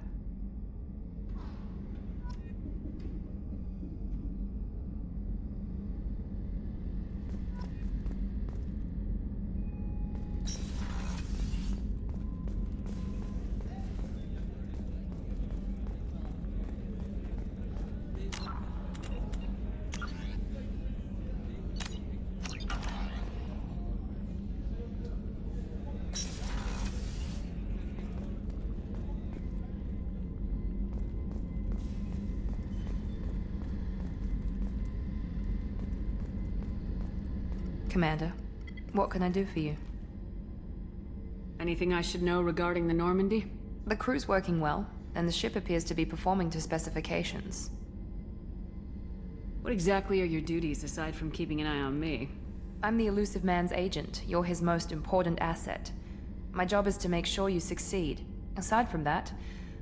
S2: Commander, what can I do for you?
S6: Anything I should know regarding the Normandy?
S2: The crew's working well, and the ship appears to be performing to specifications.
S6: What exactly are your duties aside from keeping an eye on me?
S2: I'm the Elusive Man's agent. You're his most important asset. My job is to make sure you succeed. Aside from that,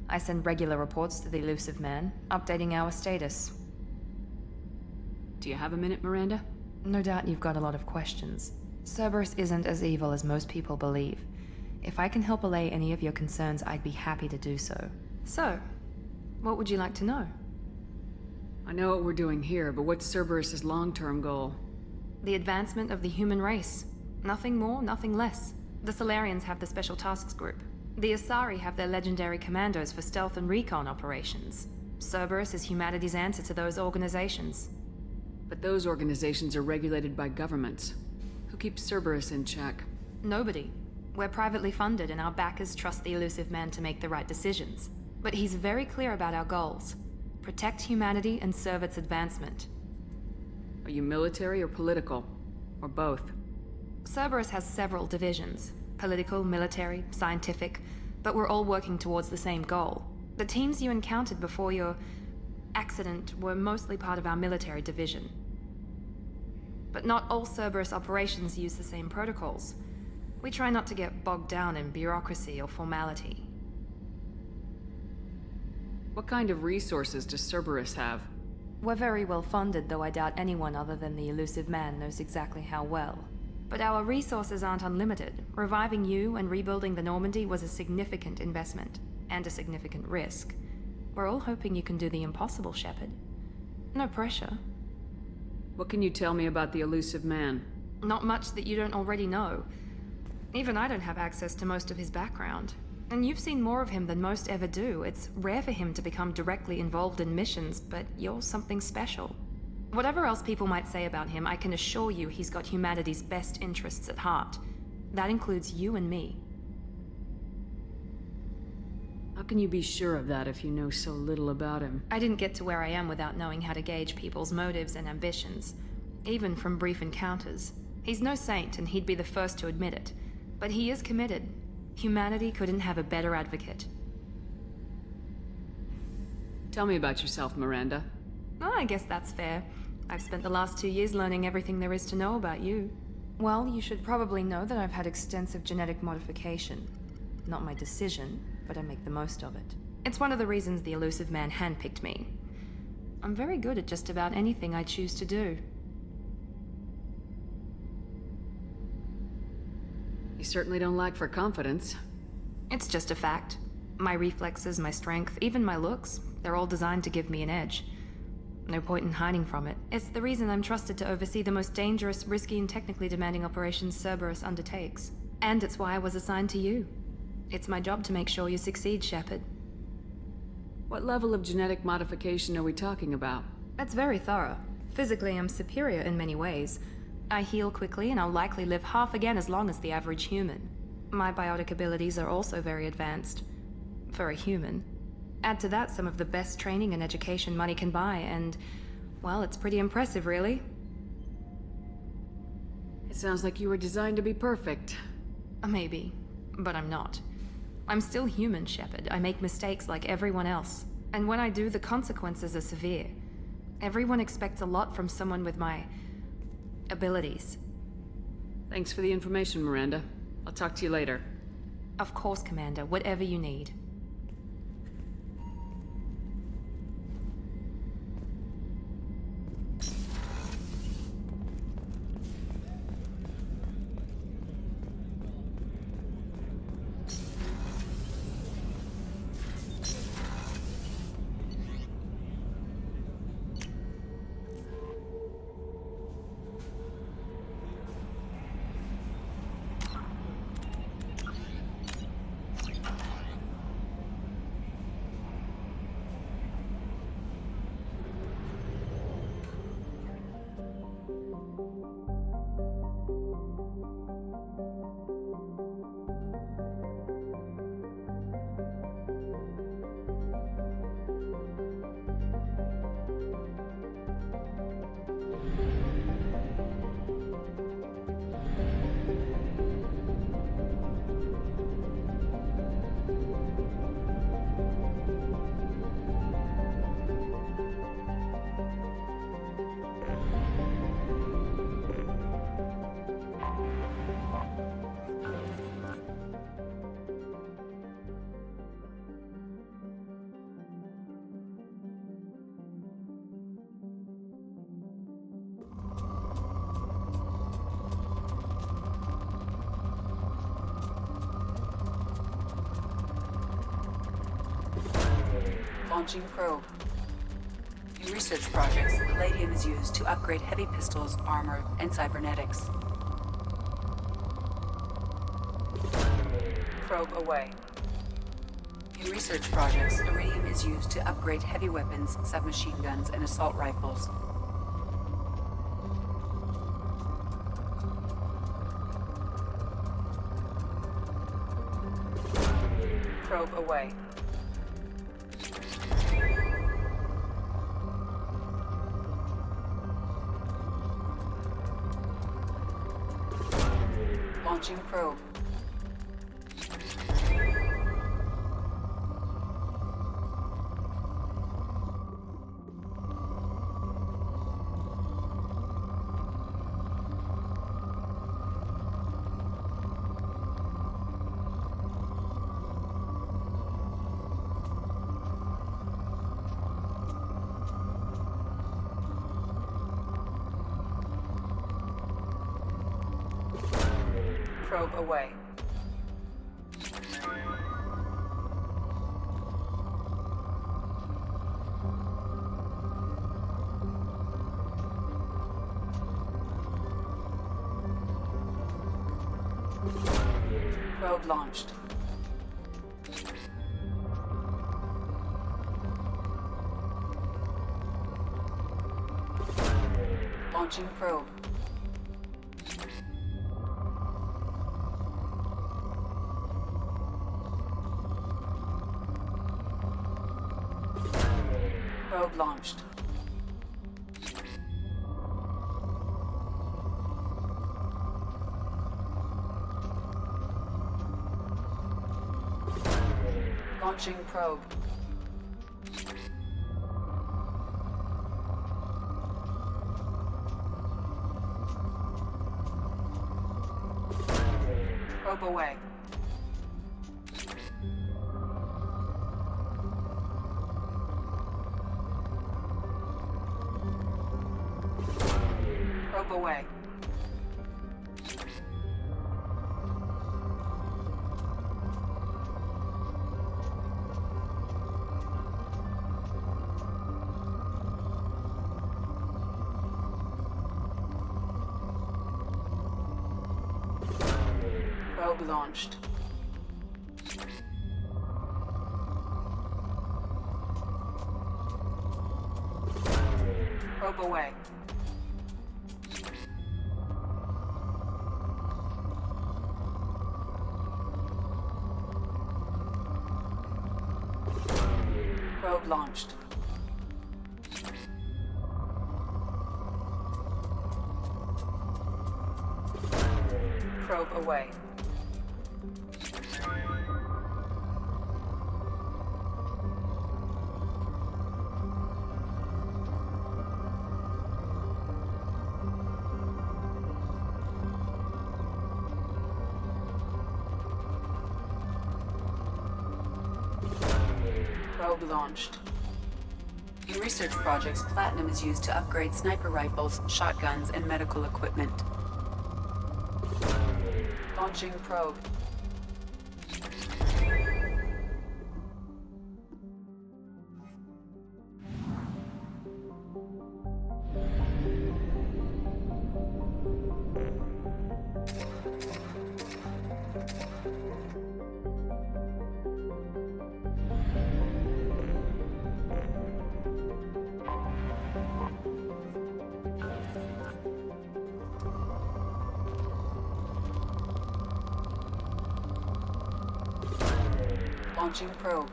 S2: I send regular reports to the Elusive Man, updating our status.
S6: Do you have a minute, Miranda?
S2: No doubt you've got a lot of questions. Cerberus isn't as evil as most people believe. If I can help allay any of your concerns, I'd be happy to do so. So, what would you like to know?
S6: I know what we're doing here, but what's Cerberus' long-term goal?
S2: The advancement of the human race. Nothing more, nothing less. The Solarians have the Special Tasks Group. The Asari have their legendary commandos for stealth and recon operations. Cerberus is humanity's answer to those organizations.
S6: But those organizations are regulated by governments. Who keeps Cerberus in check?
S2: Nobody. We're privately funded and our backers trust the elusive man to make the right decisions. But he's very clear about our goals. Protect humanity and serve its advancement.
S6: Are you military or political? Or both?
S2: Cerberus has several divisions. Political, military, scientific, but we're all working towards the same goal. The teams you encountered before your accident were mostly part of our military division. But not all Cerberus operations use the same protocols. We try not to get bogged down in bureaucracy or formality.
S6: What kind of resources does Cerberus have?
S2: We're very well funded, though I doubt anyone other than the elusive man knows exactly how well. But our resources aren't unlimited. Reviving you and rebuilding the Normandy was a significant investment, and a significant risk. We're all hoping you can do the impossible, Shepard. No pressure.
S6: What can you tell me about the elusive man?
S2: Not much that you don't already know. Even I don't have access to most of his background. And you've seen more of him than most ever do. It's rare for him to become directly involved in missions, but you're something special. Whatever else people might say about him, I can assure you he's got humanity's best interests at heart. That includes you and me.
S6: How can you be sure of that if you know so little about him?
S2: I didn't get to where I am without knowing how to gauge people's motives and ambitions, even from brief encounters. He's no saint, and he'd be the first to admit it. But he is committed. Humanity couldn't have a better advocate.
S6: Tell me about yourself, Miranda.
S2: Oh, I guess that's fair. I've spent the last 2 years learning everything there is to know about you. Well, you should probably know that I've had extensive genetic modification. Not my decision, but I make the most of it. It's one of the reasons the elusive man handpicked me. I'm very good at just about anything I choose to do.
S6: You certainly don't lack for confidence.
S2: It's just a fact. My reflexes, my strength, even my looks, they're all designed to give me an edge. No point in hiding from it. It's the reason I'm trusted to oversee the most dangerous, risky, and technically demanding operations Cerberus undertakes. And it's why I was assigned to you. It's my job to make sure you succeed, Shepard.
S6: What level of genetic modification are we talking about?
S2: That's very thorough. Physically, I'm superior in many ways. I heal quickly, and I'll likely live half again as long as the average human. My biotic abilities are also very advanced. For a human. Add to that some of the best training and education money can buy, and, well, it's pretty impressive, really.
S6: It sounds like you were designed to be perfect.
S2: Maybe, but I'm not. I'm still human, Shepard. I make mistakes like everyone else. And when I do, the consequences are severe. Everyone expects a lot from someone with my abilities.
S6: Thanks for the information, Miranda. I'll talk to you later.
S2: Of course, Commander. Whatever you need.
S10: Launching probe. In research projects, palladium is used to upgrade heavy pistols, armor, and cybernetics. Probe away. In research projects, iridium is used to upgrade heavy weapons, submachine guns, and assault rifles. Probe away. Launching probe. Probe away. Probe launched. Launching probe. Probe launched. Launching probe. Probe away. Probe away. Probe launched. Probe away. Probe launched. Probe away. Probe launched. In research projects, platinum is used to upgrade sniper rifles, shotguns, and medical equipment. Launching probe. Launching probe.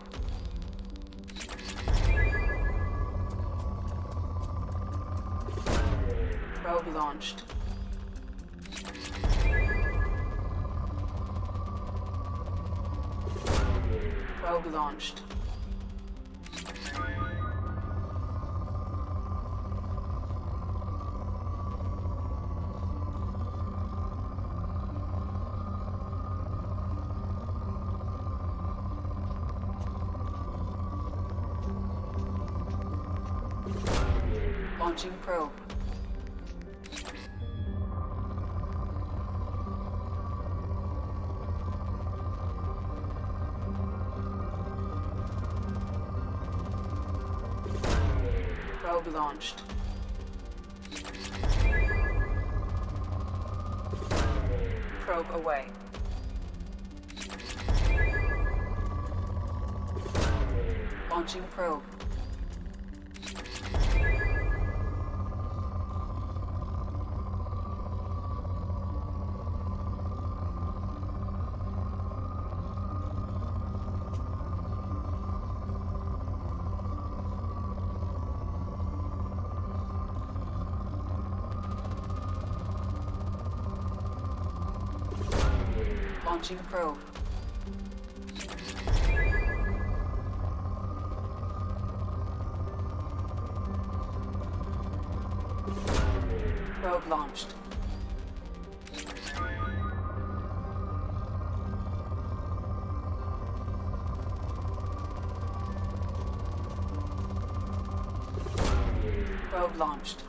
S10: Probe launched. Probe launched. Launching probe. Probe launched. Probe away. Launching probe. Launching probe. Probe launched. Probe launched.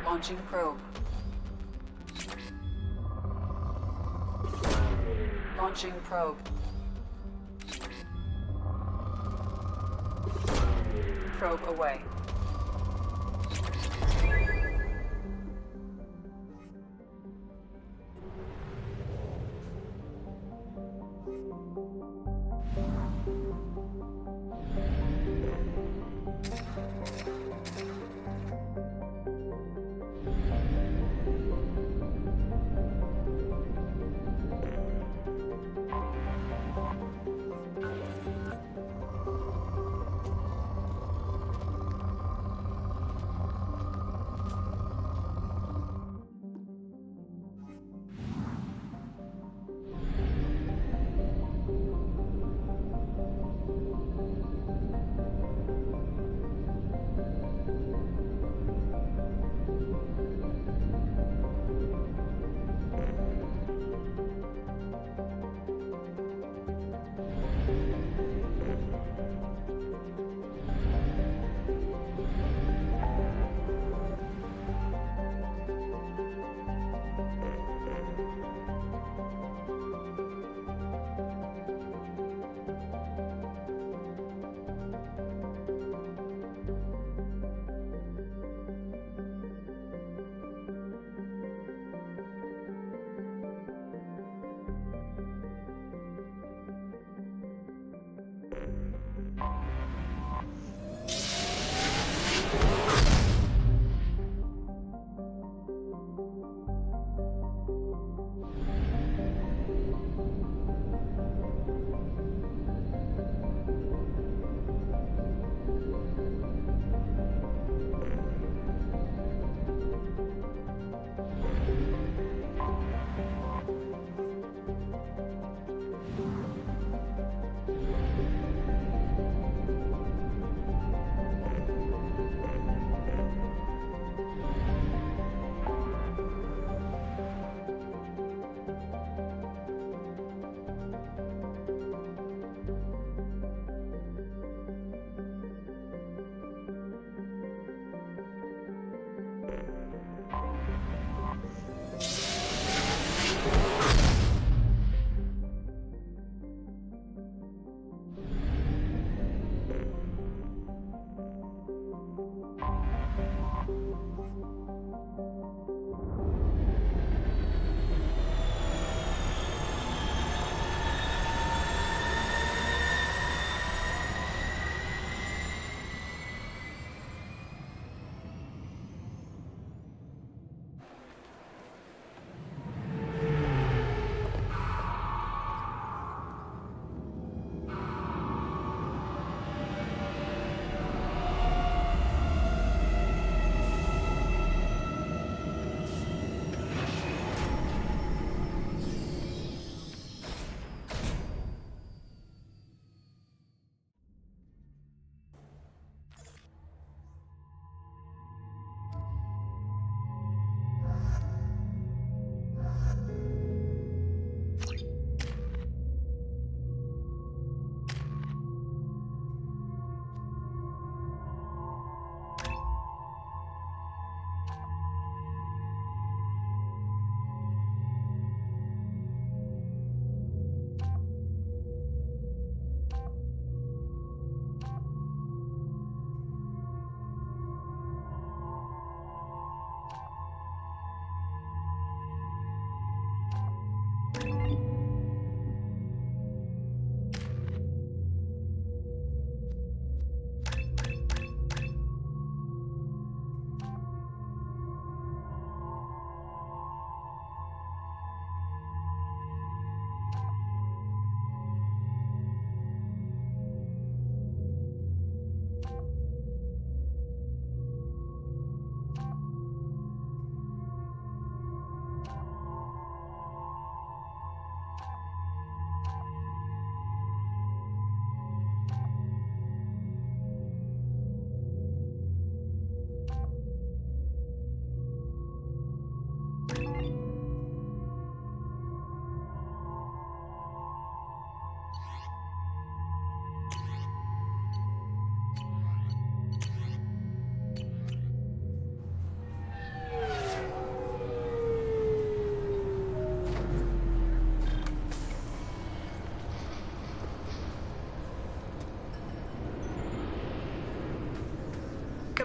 S10: Launching probe. Launching probe. Probe away.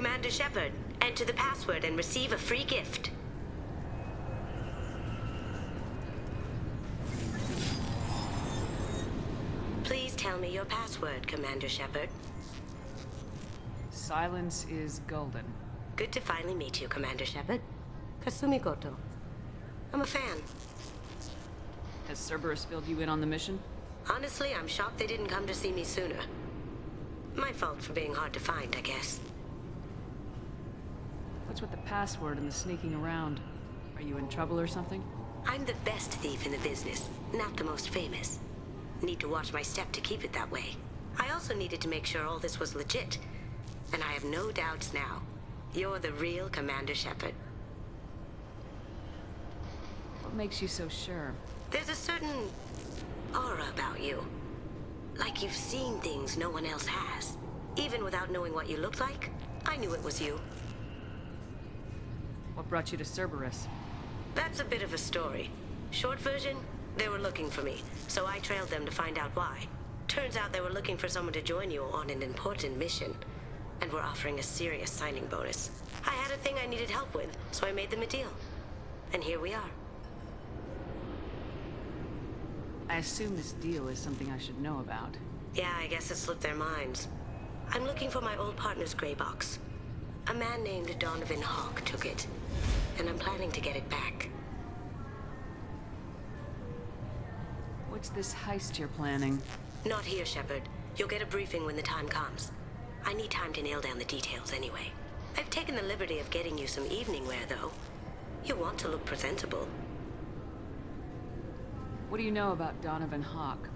S20: Commander Shepard, enter the password and receive a free gift. Please tell me your password, Commander Shepard.
S6: Silence is golden.
S20: Good to finally meet you, Commander Shepard. Kasumi Goto. I'm a fan.
S6: Has Cerberus filled you in on the mission?
S20: Honestly, I'm shocked they didn't come to see me sooner. My fault for being hard to find, I guess.
S6: What's with the password and the sneaking around? Are you in trouble or something?
S20: I'm the best thief in the business, not the most famous. Need to watch my step to keep it that way. I also needed to make sure all this was legit. And I have no doubts now. You're the real Commander Shepard.
S6: What makes you so sure?
S20: There's a certain aura about you. Like you've seen things no one else has. Even without knowing what you looked like, I knew it was you.
S6: What brought you to Cerberus?
S20: That's a bit of a story. Short version, they were looking for me, so I trailed them to find out why. Turns out they were looking for someone to join you on an important mission, and were offering a serious signing bonus. I had a thing I needed help with, so I made them a deal. And here we are.
S6: I assume this deal is something I should know about.
S20: Yeah, I guess it slipped their minds. I'm looking for my old partner's gray box. A man named Donovan Hawk took it, and I'm planning to get it back.
S6: What's this heist you're planning?
S20: Not here, Shepard. You'll get a briefing when the time comes. I need time to nail down the details anyway. I've taken the liberty of getting you some evening wear, though. You want to look presentable.
S6: What do you know about Donovan Hawk?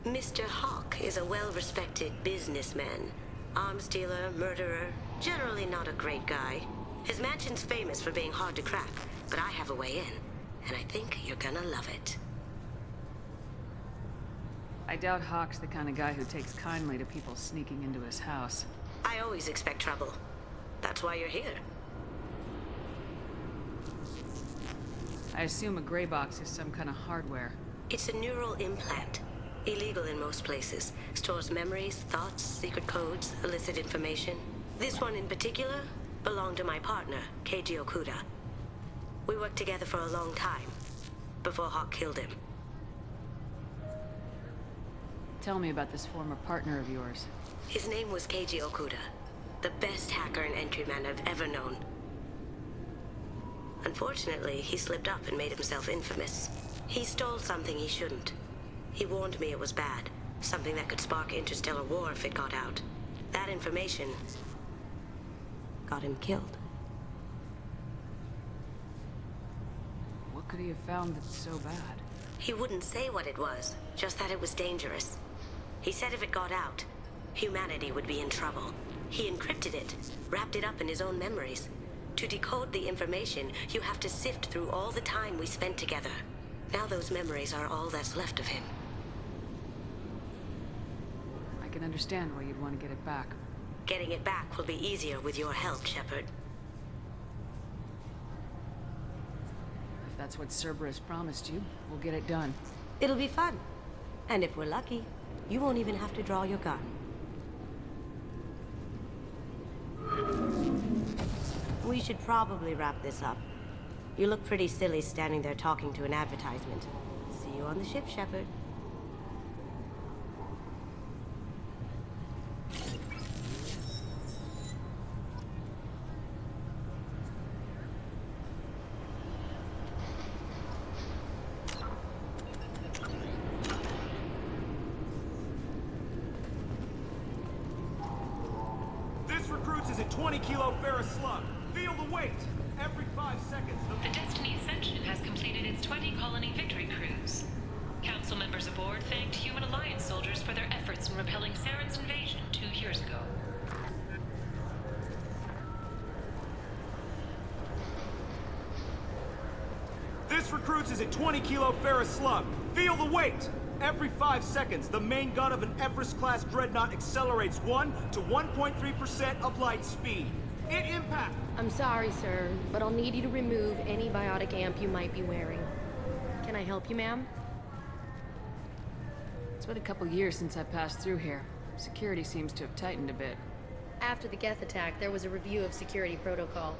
S20: Mr. Hawk is a well-respected businessman. Arms dealer, murderer, generally not a great guy. His mansion's famous for being hard to crack, but I have a way in, and I think you're gonna love it.
S6: I doubt Hawk's the kind of guy who takes kindly to people sneaking into his house.
S20: I always expect trouble. That's why you're here.
S6: I assume a gray box is some kind of hardware.
S20: It's a neural implant. Illegal in most places. Stores memories, thoughts, secret codes, illicit information. This one in particular belonged to my partner, Keiji Okuda. We worked together for a long time, before Hawk killed him.
S6: Tell me about this former partner of yours.
S20: His name was Keiji Okuda, the best hacker and entryman I've ever known. Unfortunately, he slipped up and made himself infamous. He stole something he shouldn't. He warned me it was bad, something that could spark interstellar war if it got out. That information got him killed.
S6: What could he have found that's so bad?
S20: He wouldn't say what it was, just that it was dangerous. He said if it got out, humanity would be in trouble. He encrypted it, wrapped it up in his own memories. To decode the information, you have to sift through all the time we spent together. Now those memories are all that's left of him.
S6: I can understand why you'd want to get it back.
S20: Getting it back will be easier with your help, Shepard.
S6: If that's what Cerberus promised you, we'll get it done.
S20: It'll be fun. And if we're lucky, you won't even have to draw your gun. We should probably wrap this up. You look pretty silly standing there talking to an advertisement. See you on the ship, Shepard.
S21: This recruits is a 20-kilo ferrous slug. Feel the weight. Every 5 seconds,
S22: The Destiny Ascension has completed its 20-colony victory cruise. Council members aboard thanked Human Alliance soldiers for their efforts in repelling Saren's invasion 2 years ago.
S21: This recruits is a 20-kilo ferrous slug. Feel the weight. Every 5 seconds, the main gun of an Everest-class dreadnought accelerates 1 to 1.3% of light speed. It impacts.
S23: I'm sorry, sir, but I'll need you to remove any biotic amp you might be wearing. Can I help you, ma'am?
S6: It's been a couple years since I passed through here. Security seems to have tightened a bit.
S23: After the Geth attack, there was a review of security protocol.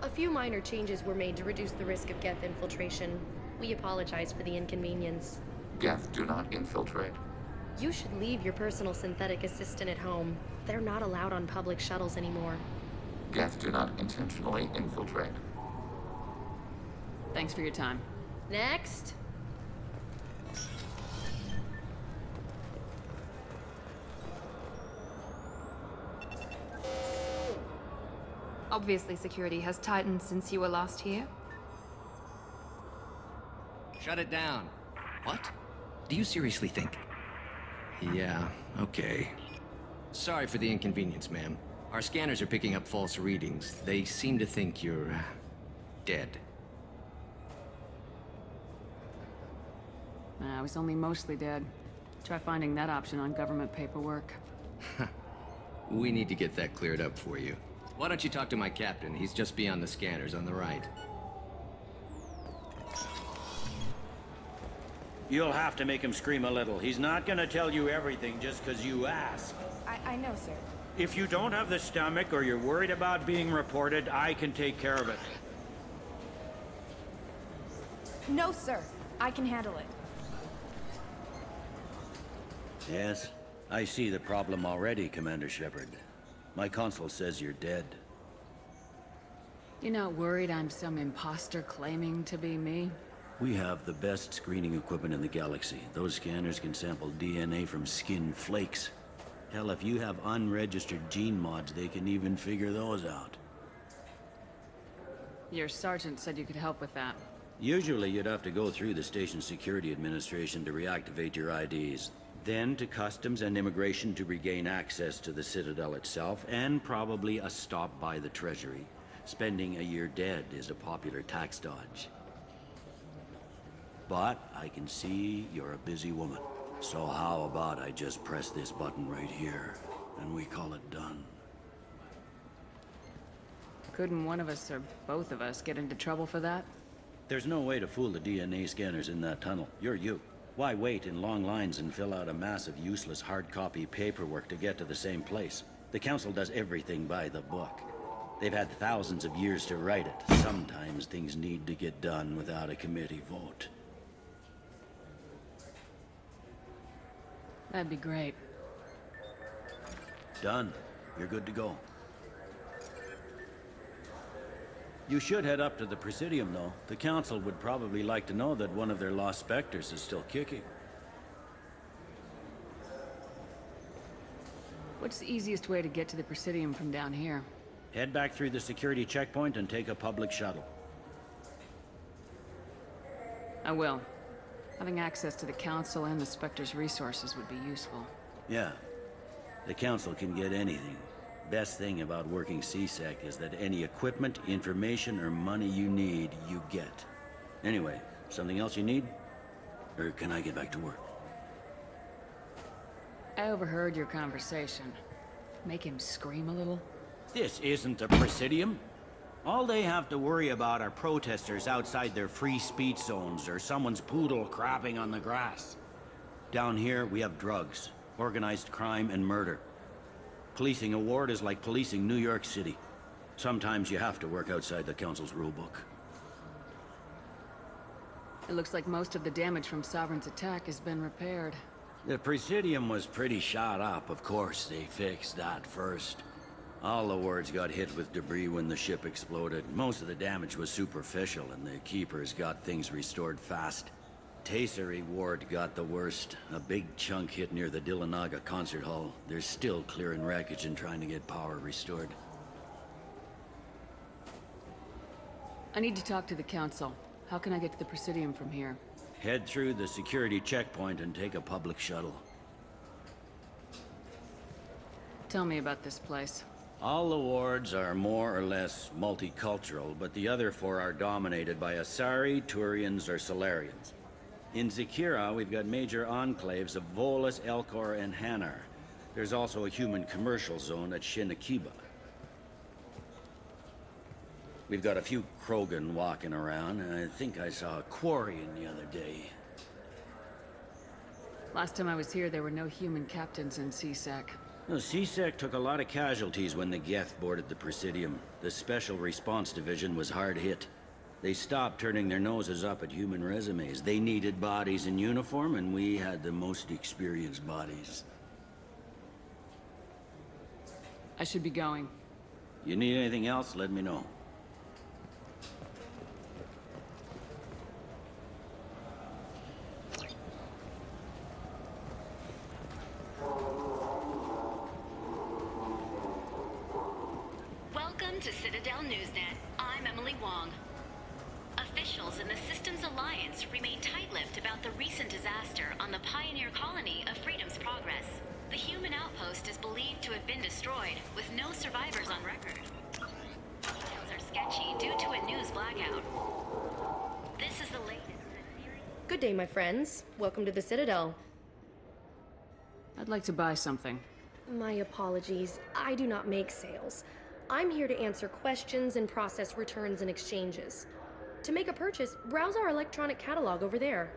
S23: A few minor changes were made to reduce the risk of Geth infiltration. We apologize for the inconvenience.
S3: Geth do not infiltrate.
S23: You should leave your personal synthetic assistant at home. They're not allowed on public shuttles anymore.
S3: Geth do not intentionally infiltrate.
S6: Thanks for your time.
S23: Next.
S2: Obviously, security has tightened since you were last here.
S4: Shut it down. What? Do you seriously think? Yeah, okay. Sorry for the inconvenience, ma'am. Our scanners are picking up false readings. They seem to think you're... dead.
S6: I was only mostly dead. Try finding that option on government paperwork.
S4: We need to get that cleared up for you. Why don't you talk to my captain? He's just beyond the scanners on the right.
S5: You'll have to make him scream a little. He's not gonna tell you everything just because you ask.
S24: I know, sir.
S5: If you don't have the stomach or you're worried about being reported, I can take care of it.
S24: No, sir. I can handle it.
S25: Yes, I see the problem already, Commander Shepard. My consul says you're dead.
S6: You're not worried I'm some imposter claiming to be me?
S25: We have the best screening equipment in the galaxy. Those scanners can sample DNA from skin flakes. Hell, if you have unregistered gene mods, they can even figure those out.
S6: Your sergeant said you could help with that.
S25: Usually you'd have to go through the station security administration to reactivate your IDs. Then to customs and immigration to regain access to the Citadel itself, and probably a stop by the Treasury. Spending a year dead is a popular tax dodge. But I can see you're a busy woman. So how about I just press this button right here, and we call it done?
S6: Couldn't one of us or both of us get into trouble for that?
S25: There's no way to fool the DNA scanners in that tunnel. You're you. Why wait in long lines and fill out a massive useless hard copy paperwork to get to the same place? The Council does everything by the book. They've had thousands of years to write it. Sometimes things need to get done without a committee vote.
S6: That'd be great.
S25: Done. You're good to go. You should head up to the Presidium, though. The Council would probably like to know that one of their lost specters is still kicking.
S6: What's the easiest way to get to the Presidium from down here?
S25: Head back through the security checkpoint and take a public shuttle.
S6: I will. Having access to the Council and the Spectre's resources would be useful.
S25: Yeah. The Council can get anything. Best thing about working CSEC is that any equipment, information, or money you need, you get. Anyway, something else you need? Or can I get back to work?
S6: I overheard your conversation. Make him scream a little?
S5: This isn't a Presidium. All they have to worry about are protesters outside their free speech zones or someone's poodle crapping on the grass.
S25: Down here, we have drugs, organized crime, and murder. Policing a ward is like policing New York City. Sometimes you have to work outside the Council's rulebook.
S6: It looks like most of the damage from Sovereign's attack has been repaired.
S25: The Presidium was pretty shot up. Of course, they fixed that first. All the wards got hit with debris when the ship exploded. Most of the damage was superficial, and the Keepers got things restored fast. Tasery Ward got the worst. A big chunk hit near the Dillanaga concert hall. They're still clearing wreckage and trying to get power restored.
S6: I need to talk to the Council. How can I get to the Presidium from here?
S25: Head through the security checkpoint and take a public shuttle.
S6: Tell me about this place.
S25: All the wards are more or less multicultural, but the other four are dominated by Asari, Turians, or Solarians. In Zakira, we've got major enclaves of Volus, Elcor, and Hanar. There's also a human commercial zone at Shinakiba. We've got a few Krogan walking around, and I think I saw a Quarian the other day.
S6: Last time I was here, there were no human captains in CSAC.
S5: The CSEC took a lot of casualties when the Geth boarded the Presidium. The Special Response Division was hard hit. They stopped turning their noses up at human resumes. They needed bodies in uniform, and we had the most experienced bodies.
S6: I should be going.
S5: You need anything else, let me know.
S1: Welcome to Citadel Newsnet. I'm Emily Wong. Officials in the Systems Alliance remain tight-lipped about the recent disaster on the pioneer colony of Freedom's Progress. The human outpost is believed to have been destroyed, with no survivors on record. Details are sketchy due to a news blackout. This is the latest.
S23: Good day, my friends. Welcome to the Citadel.
S6: I'd like to buy something.
S23: My apologies. I do not make sales. I'm here to answer questions and process returns and exchanges. To make a purchase, browse our electronic catalog over there.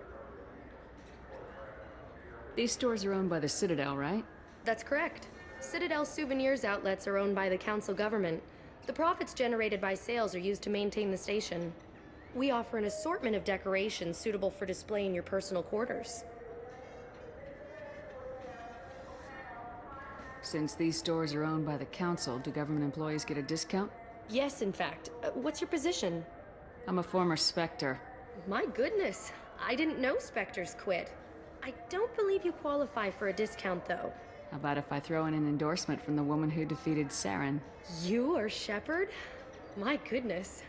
S6: These stores are owned by the Citadel, right?
S23: That's correct. Citadel souvenirs outlets are owned by the council government. The profits generated by sales are used to maintain the station. We offer an assortment of decorations suitable for display in your personal quarters.
S6: Since these stores are owned by the council, do government employees get a discount?
S23: Yes, in fact. What's your position?
S6: I'm a former Spectre.
S23: My goodness. I didn't know Spectres quit. I don't believe you qualify for a discount, though.
S6: How about if I throw in an endorsement from the woman who defeated Saren?
S23: You are Shepard? My goodness.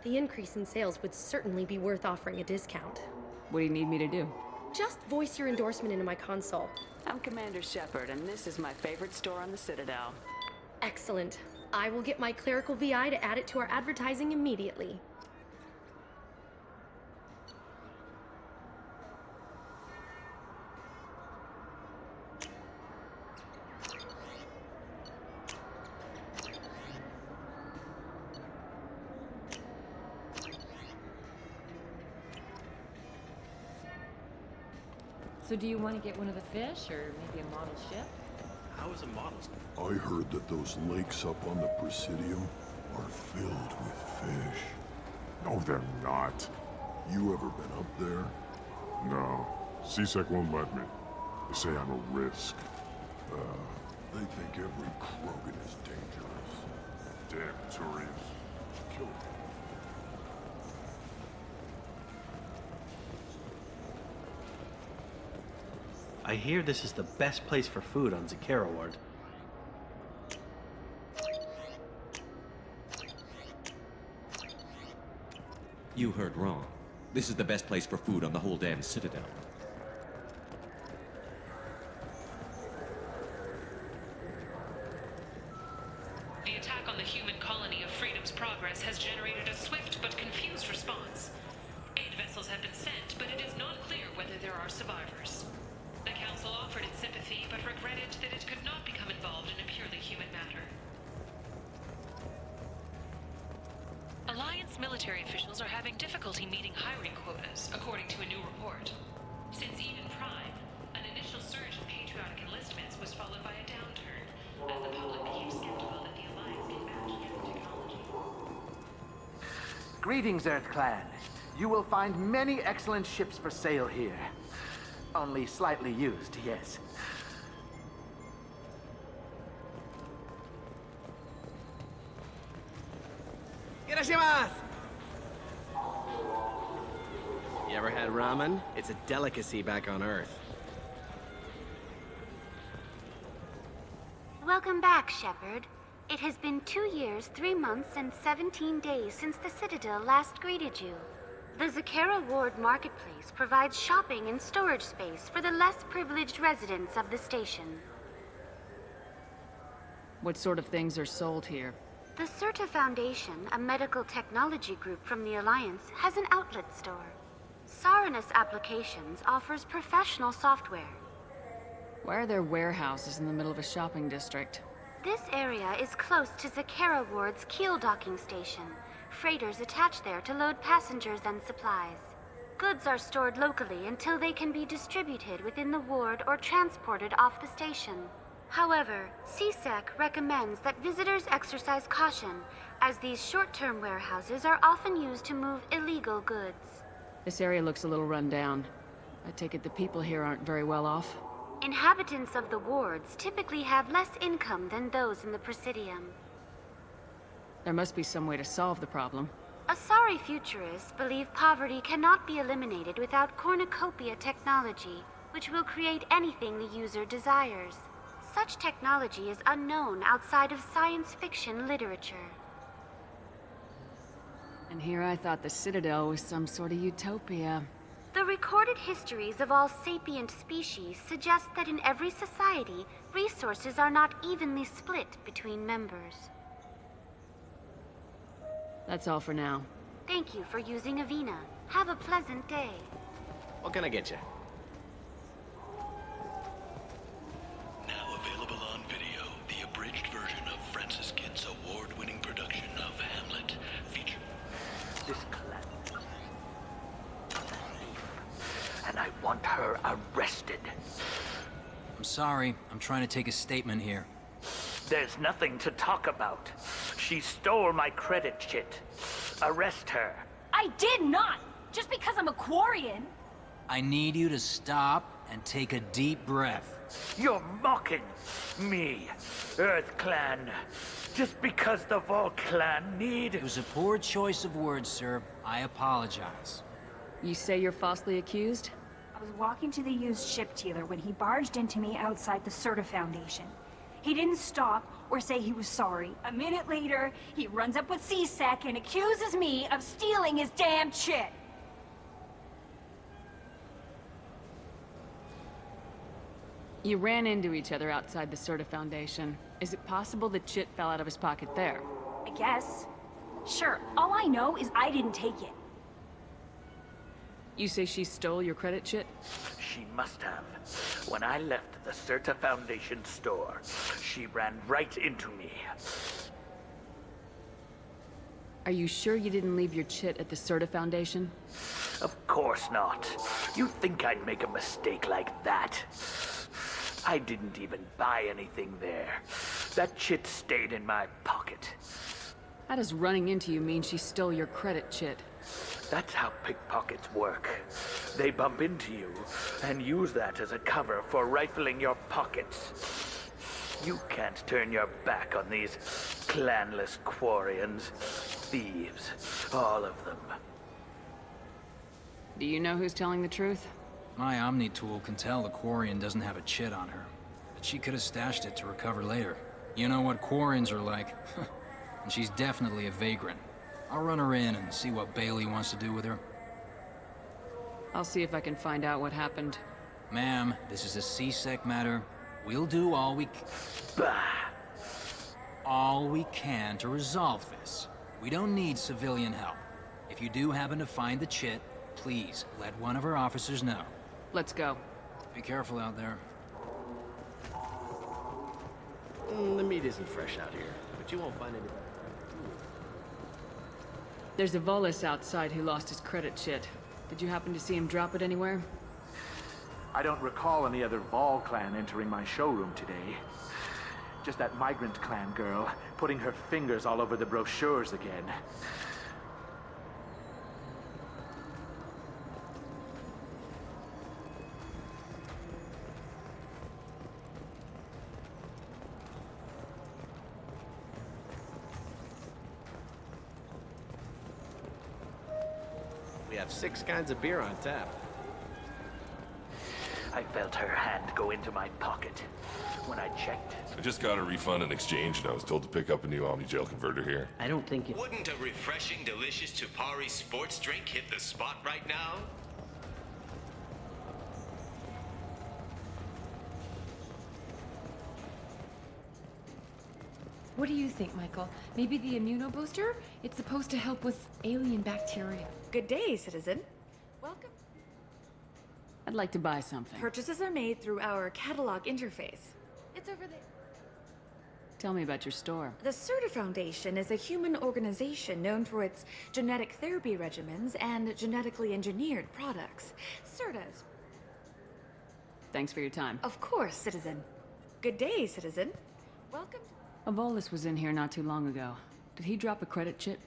S23: The increase in sales would certainly be worth offering a discount.
S6: What do you need me to do?
S23: Just voice your endorsement into my console.
S6: I'm Commander Shepard, and this is my favorite store on the Citadel.
S23: Excellent. I will get my clerical VI to add it to our advertising immediately.
S2: So do you want to get one of the fish, or maybe a model ship?
S16: How is a model?
S7: I heard that those lakes up on the Presidium are filled with fish.
S8: No, they're not.
S7: You ever been up there?
S8: No. CSEC won't let me. They say I'm a risk.
S7: They think every Krogan is dangerous.
S8: Damn Turians. Kill them.
S16: I hear this is the best place for food on Zakera Ward.
S9: You heard wrong. This is the best place for food on the whole damn Citadel.
S22: The attack on the human colony of Freedom's Progress has generated a swift but confused response. Aid vessels have been sent, but it is not clear whether there are survivors. The Council offered its sympathy, but regretted that it could not become involved in a purely human matter. Alliance military officials are having difficulty meeting hiring quotas, according to a new report. Since Eden Prime, an initial surge in patriotic enlistments was followed by a downturn, as the public became skeptical that the Alliance can match Geth technology.
S11: Greetings, Earth Clan. You will find many excellent ships for sale here. Only slightly used, yes.
S26: Irashimasu! You ever had ramen? It's a delicacy back on Earth.
S1: Welcome back, Shepard. It has been 2 years, 3 months, and 17 days since the Citadel last greeted you. The Zakera Ward Marketplace provides shopping and storage space for the less privileged residents of the station.
S6: What sort of things are sold here?
S1: The Certa Foundation, a medical technology group from the Alliance, has an outlet store. Saranus Applications offers professional software.
S6: Why are there warehouses in the middle of a shopping district?
S1: This area is close to Zakera Ward's keel docking station. Freighters attach there to load passengers and supplies. Goods are stored locally until they can be distributed within the ward or transported off the station.
S12: However, CSEC recommends that visitors exercise caution, as these short-term warehouses are often used to move illegal goods.
S6: This area looks a little run down. I take it the people here aren't very well off?
S12: Inhabitants of the wards typically have less income than those in the Presidium.
S6: There must be some way to solve the problem.
S12: Asari futurists believe poverty cannot be eliminated without cornucopia technology, which will create anything the user desires. Such technology is unknown outside of science fiction literature.
S6: And here I thought the Citadel was some sort of utopia.
S12: The recorded histories of all sapient species suggest that in every society, resources are not evenly split between members.
S6: That's all for now.
S12: Thank you for using Avina. Have a pleasant day.
S26: What can I get you?
S13: Now available on video, the abridged version of Francis Kidd's award-winning production of Hamlet, featuring
S11: this clan. And I want her arrested.
S14: I'm sorry. I'm trying to take a statement here.
S11: There's nothing to talk about. She stole my credit chit. Arrest her.
S15: I did not! Just because I'm a Quarian!
S14: I need you to stop and take a deep breath.
S11: You're mocking me, Earth Clan. Just because the Vol Clan need...
S14: It was a poor choice of words, sir. I apologize.
S6: You say you're falsely accused?
S15: I was walking to the used ship dealer when he barged into me outside the Serta Foundation. He didn't stop or say he was sorry. A minute later, he runs up with CSEC and accuses me of stealing his damn chit.
S6: You ran into each other outside the Serta Foundation. Is it possible the chit fell out of his pocket there?
S15: I guess. Sure, all I know is I didn't take it.
S6: You say she stole your credit chit?
S11: She must have. When I left the Serta Foundation store, she ran right into me.
S6: Are you sure you didn't leave your chit at the Serta Foundation?
S11: Of course not. You think I'd make a mistake like that? I didn't even buy anything there. That chit stayed in my pocket.
S6: How does running into you mean she stole your credit chit?
S11: That's how pickpockets work. They bump into you and use that as a cover for rifling your pockets. You can't turn your back on these clanless Quarians. Thieves, all of them.
S6: Do you know who's telling the truth?
S14: My Omni tool can tell the Quarian doesn't have a chit on her, but she could have stashed it to recover later. You know what Quarians are like, and she's definitely a vagrant. I'll run her in and see what Bailey wants to do with her.
S6: I'll see if I can find out what happened.
S14: Ma'am, this is a CSEC matter. We'll do all we can to resolve this. We don't need civilian help. If you do happen to find the chit, please let one of our officers know.
S6: Let's go.
S14: Be careful out there.
S26: The meat isn't fresh out here, but you won't find any.
S6: There's a Volus outside who lost his credit chit. Did you happen to see him drop it anywhere?
S11: I don't recall any other Vol clan entering my showroom today. Just that migrant clan girl putting her fingers all over the brochures again.
S26: We have 6 kinds of beer on tap.
S11: I felt her hand go into my pocket when I checked.
S8: I just got a refund and exchange, and I was told to pick up a new Omni-Gel converter here.
S17: I don't think it...
S18: Wouldn't a refreshing, delicious Tupari sports drink hit the spot right now?
S24: What do you think, Michael? Maybe the immunobooster? It's supposed to help with alien bacteria.
S23: Good day, citizen.
S24: Welcome.
S6: I'd like to buy something.
S23: Purchases are made through our catalog interface.
S24: It's over there.
S6: Tell me about your store.
S23: The Serta Foundation is a human organization known for its genetic therapy regimens and genetically engineered products. Serta's.
S6: Thanks for your time.
S23: Of course, citizen.
S3: Good day, citizen. Welcome.
S6: Avolis was in here not too long ago. Did he drop a credit chip?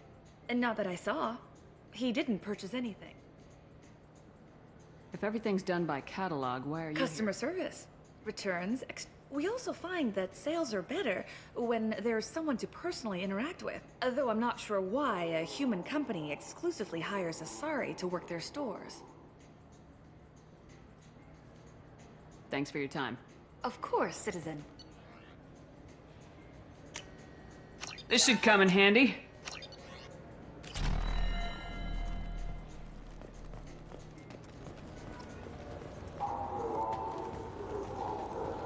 S3: And not that I saw. He didn't purchase anything.
S6: If everything's done by catalog, why are you
S3: Customer service. Returns. We also find that sales are better when there's someone to personally interact with. Though I'm not sure why a human company exclusively hires Asari to work their stores.
S6: Thanks for your time.
S3: Of course, citizen.
S6: This should come in handy.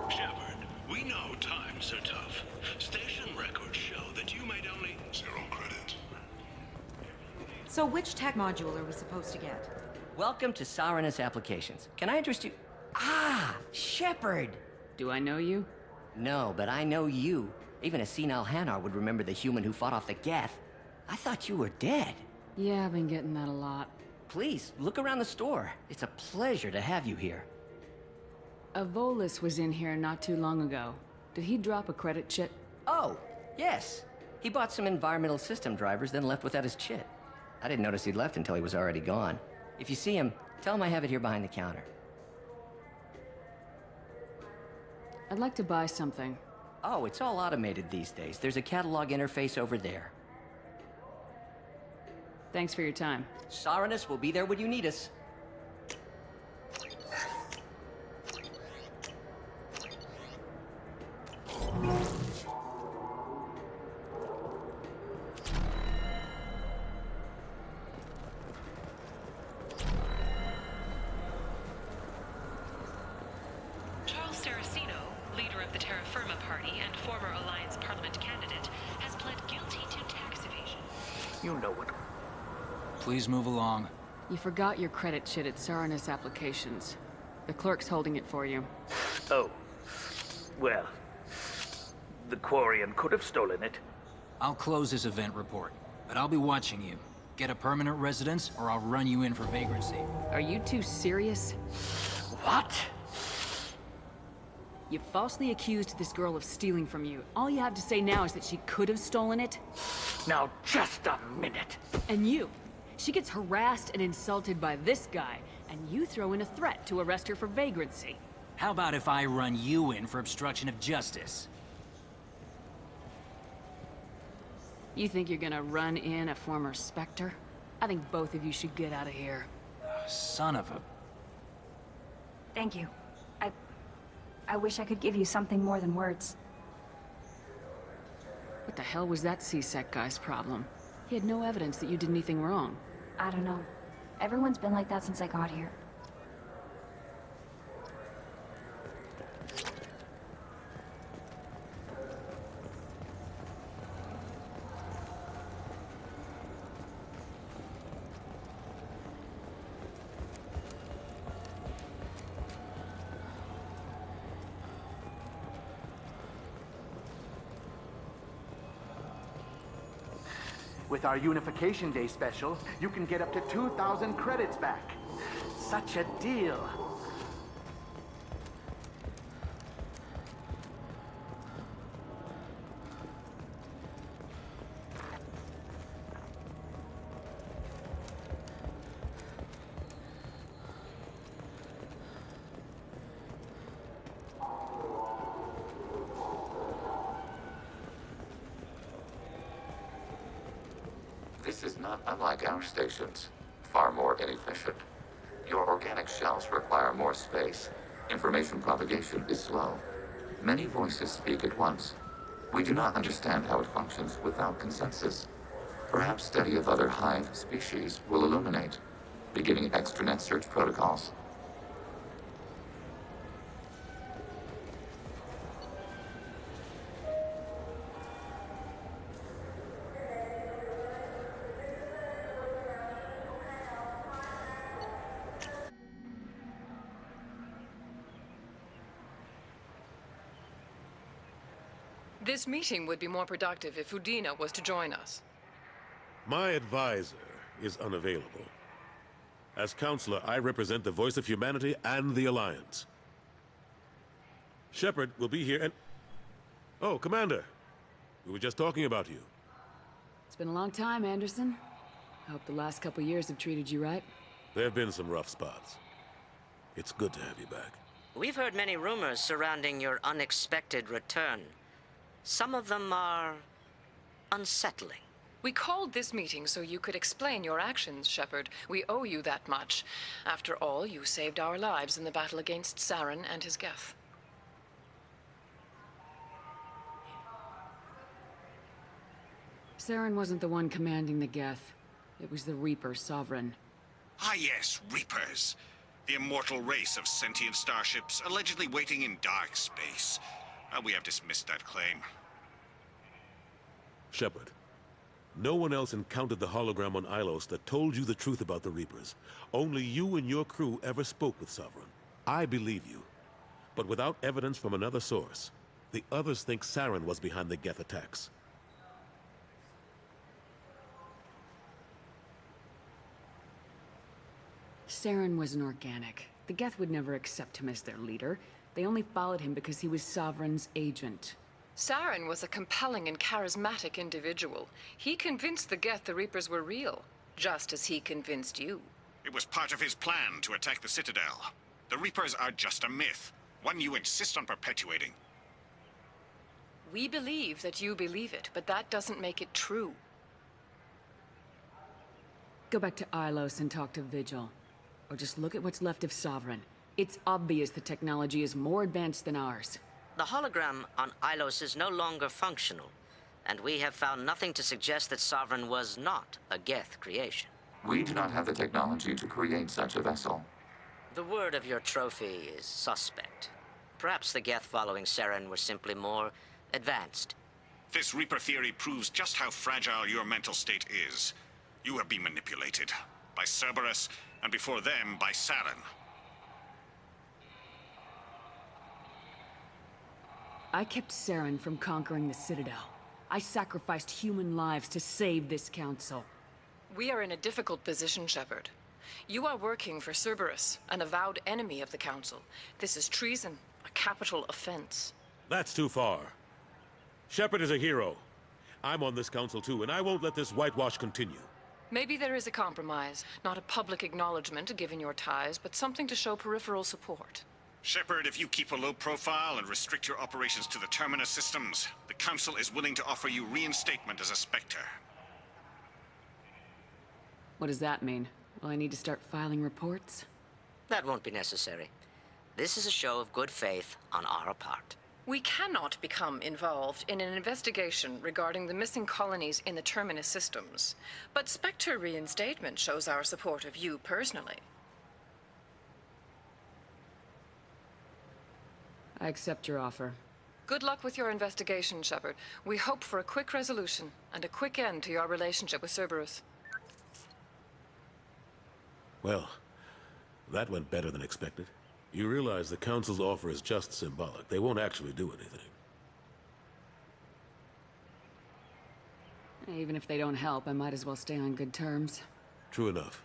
S13: Shepard, we know times are tough. Station records show that you made only 0 credit.
S10: So which tech module are we supposed to get?
S4: Welcome to Sarenus Applications. Can I interest you? Ah, Shepard!
S6: Do I know you?
S4: No, but I know you. Even a senile Hanar would remember the human who fought off the Geth. I thought you were dead.
S6: Yeah, I've been getting that a lot.
S4: Please, look around the store. It's a pleasure to have you here.
S6: Avolis was in here not too long ago. Did he drop a credit chip?
S4: Oh, yes. He bought some environmental system drivers, then left without his chip. I didn't notice he'd left until he was already gone. If you see him, tell him I have it here behind the counter.
S6: I'd like to buy something.
S4: Oh, it's all automated these days. There's a catalog interface over there.
S6: Thanks for your time.
S4: Sarenus will be there when you need us.
S22: Charles Saraceno, leader of the Terra Firma Party and former Alliance Parliament candidate, has pled guilty to tax evasion.
S11: You know what?
S14: Please move along.
S6: You forgot your credit chit at Sarenus Applications. The clerk's holding it for you.
S11: Oh. Well, the Quarian could have stolen it.
S14: I'll close this event report, but I'll be watching you. Get a permanent residence, or I'll run you in for vagrancy.
S6: Are you two serious?
S11: What?
S6: You falsely accused this girl of stealing from you. All you have to say now is that she could have stolen it?
S11: Now, just a minute.
S6: And you. She gets harassed and insulted by this guy, and you throw in a threat to arrest her for vagrancy.
S14: How about if I run you in for obstruction of justice?
S6: You think you're gonna run in a former Spectre? I think both of you should get out of here.
S14: Son of a...
S15: Thank you. I wish I could give you something more than words.
S6: What the hell was that C-Sec guy's problem? He had no evidence that you did anything wrong.
S15: I don't know. Everyone's been like that since I got here.
S17: With our Unification Day special, you can get up to 2,000 credits back. Such a deal.
S19: This is not unlike our stations. Far more inefficient. Your organic shells require more space. Information propagation is slow. Many voices speak at once. We do not understand how it functions without consensus. Perhaps study of other hive species will illuminate, beginning extranet search protocols.
S20: This meeting would be more productive if Udina was to join us.
S8: My advisor is unavailable. As counselor, I represent the voice of humanity and the Alliance.
S2: Shepard will be here and... Oh, Commander. We were just talking about you.
S6: It's been a long time, Anderson. I hope the last couple years have treated you right.
S2: There have been some rough spots. It's good to have you back.
S5: We've heard many rumors surrounding your unexpected return. Some of them are unsettling.
S20: We called this meeting so you could explain your actions, Shepard. We owe you that much. After all, you saved our lives in the battle against Saren and his Geth.
S6: Saren wasn't the one commanding the Geth. It was the Reaper Sovereign.
S7: Ah yes, Reapers. The immortal race of sentient starships allegedly waiting in dark space. We have dismissed that claim.
S2: Shepard, no one else encountered the hologram on Ilos that told you the truth about the Reapers. Only you and your crew ever spoke with Sovereign. I believe you. But without evidence from another source, the others think Saren was behind the Geth attacks.
S6: Saren was an organic. The Geth would never accept him as their leader. They only followed him because he was Sovereign's agent.
S20: Saren was a compelling and charismatic individual. He convinced the Geth the Reapers were real, just as he convinced you.
S7: It was part of his plan to attack the Citadel. The Reapers are just a myth, one you insist on perpetuating.
S20: We believe that you believe it, but that doesn't make it true.
S6: Go back to Ilos and talk to Vigil. Or just look at what's left of Sovereign. It's obvious the technology is more advanced than ours.
S5: The hologram on Ilos is no longer functional, and we have found nothing to suggest that Sovereign was not a Geth creation.
S19: We do not have the technology to create such a vessel.
S5: The word of your trophy is suspect. Perhaps the Geth following Saren were simply more advanced.
S7: This Reaper theory proves just how fragile your mental state is. You have been manipulated by Cerberus, and before them, by Saren.
S6: I kept Saren from conquering the Citadel. I sacrificed human lives to save this council.
S20: We are in a difficult position, Shepard. You are working for Cerberus, an avowed enemy of the Council. This is treason, a capital offense.
S2: That's too far. Shepard is a hero. I'm on this council too, and I won't let this whitewash continue.
S20: Maybe there is a compromise. Not a public acknowledgement given your ties, but something to show peripheral support.
S7: Shepard, if you keep a low profile and restrict your operations to the Terminus systems, the Council is willing to offer you reinstatement as a Spectre.
S6: What does that mean? Will I need to start filing reports?
S5: That won't be necessary. This is a show of good faith on our part.
S20: We cannot become involved in an investigation regarding the missing colonies in the Terminus systems. But Spectre reinstatement shows our support of you personally.
S6: I accept your offer.
S20: Good luck with your investigation, Shepard. We hope for a quick resolution and a quick end to your relationship with Cerberus.
S2: Well, that went better than expected. You realize the Council's offer is just symbolic. They won't actually do anything.
S6: Even if they don't help, I might as well stay on good terms.
S2: True enough.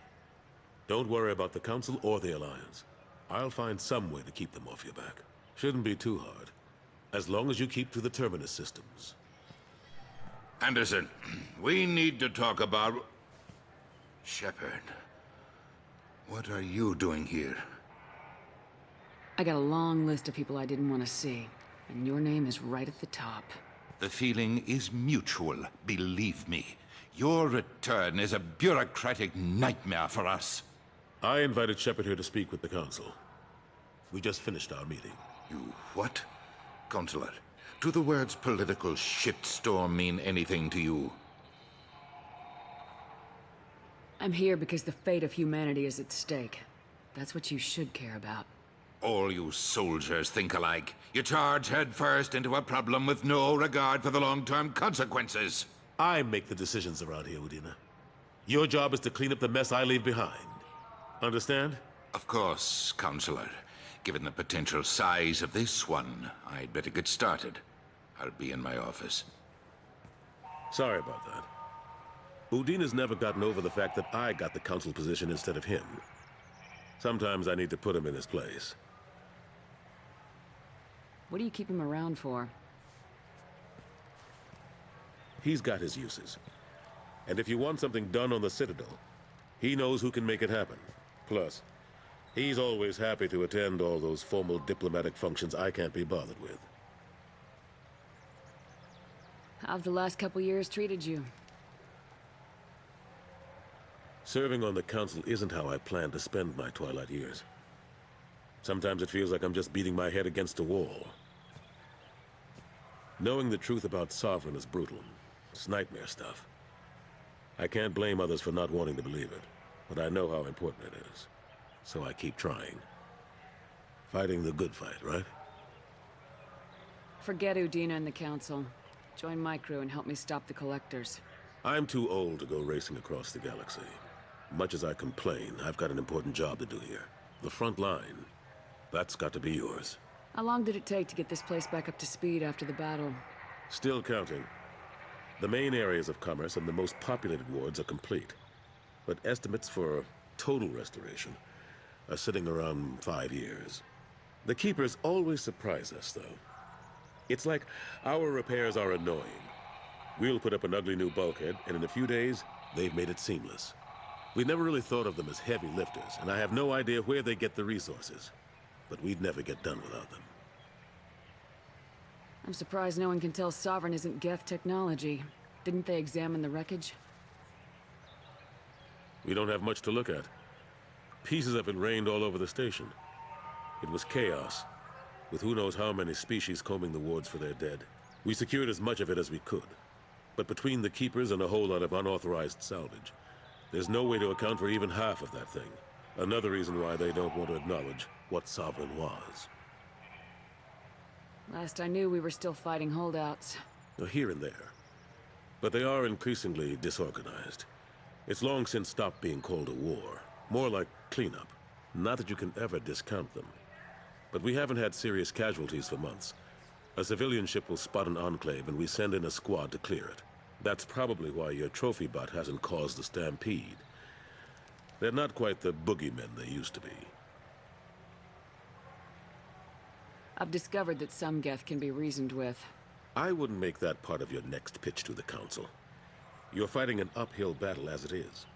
S2: Don't worry about the Council or the Alliance. I'll find some way to keep them off your back. Shouldn't be too hard. As long as you keep to the Terminus systems.
S16: Anderson, we need to talk about... Shepard. What are you doing here?
S6: I got a long list of people I didn't want to see, and your name is right at the top.
S16: The feeling is mutual, believe me. Your return is a bureaucratic nightmare for us.
S2: I invited Shepard here to speak with the Council. We just finished our meeting.
S16: You what? Consular, do the words political shitstorm mean anything to you?
S6: I'm here because the fate of humanity is at stake. That's what you should care about.
S16: All you soldiers think alike. You charge headfirst into a problem with no regard for the long-term consequences.
S2: I make the decisions around here, Udina. Your job is to clean up the mess I leave behind. Understand?
S16: Of course, Counselor. Given the potential size of this one, I'd better get started. I'll be in my office.
S2: Sorry about that. Udina's never gotten over the fact that I got the Council position instead of him. Sometimes I need to put him in his place.
S6: What do you keep him around for?
S2: He's got his uses. And if you want something done on the Citadel, he knows who can make it happen. Plus, he's always happy to attend all those formal diplomatic functions I can't be bothered with.
S6: How've the last couple years treated you?
S2: Serving on the Council isn't how I plan to spend my twilight years. Sometimes it feels like I'm just beating my head against a wall. Knowing the truth about Sovereign is brutal. It's nightmare stuff. I can't blame others for not wanting to believe it, but I know how important it is. So I keep trying. Fighting the good fight, right?
S6: Forget Udina and the Council. Join my crew and help me stop the Collectors.
S2: I'm too old to go racing across the galaxy. Much as I complain, I've got an important job to do here. The front line. That's got to be yours.
S6: How long did it take to get this place back up to speed after the battle?
S2: Still counting. The main areas of commerce and the most populated wards are complete. But estimates for total restoration are sitting around 5 years. The Keepers always surprise us, though. It's like our repairs are annoying. We'll put up an ugly new bulkhead, and in a few days, they've made it seamless. We never really thought of them as heavy lifters, and I have no idea where they get the resources. But we'd never get done without them.
S6: I'm surprised no one can tell Sovereign isn't Geth technology. Didn't they examine the wreckage?
S2: We don't have much to look at. Pieces of it rained all over the station. It was chaos, with who knows how many species combing the wards for their dead. We secured as much of it as we could. But between the Keepers and a whole lot of unauthorized salvage, there's no way to account for even half of that thing. Another reason why they don't want to acknowledge what Sovereign was.
S6: Last I knew, we were still fighting holdouts.
S2: Here and there. But they are increasingly disorganized. It's long since stopped being called a war. More like cleanup. Not that you can ever discount them. But we haven't had serious casualties for months. A civilian ship will spot an enclave and we send in a squad to clear it. That's probably why your trophy bot hasn't caused the stampede. They're not quite the boogeymen they used to be.
S6: I've discovered that some Geth can be reasoned with.
S2: I wouldn't make that part of your next pitch to the Council. You're fighting an uphill battle as it is.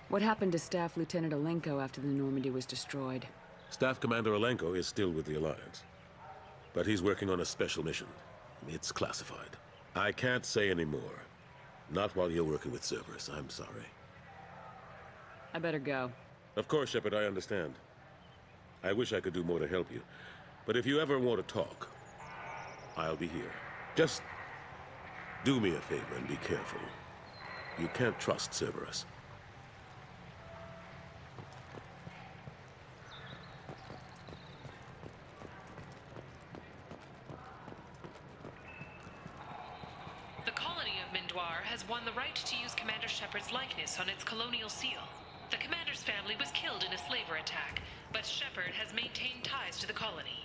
S6: What happened to Staff Lieutenant Alenko after the Normandy was destroyed?
S2: Staff Commander Alenko is still with the Alliance. But he's working on a special mission. It's classified. I can't say any more. Not while you're working with Cerberus, I'm sorry.
S6: I better go.
S2: Of course, Shepard, I understand. I wish I could do more to help you. But if you ever want to talk, I'll be here. Just do me a favor and be careful. You can't trust Cerberus.
S22: The colony of Mindoir has won the right to use Commander Shepard's likeness on its colonial seal. The commander's family was killed in a slaver attack, but Shepard has maintained ties to the colony.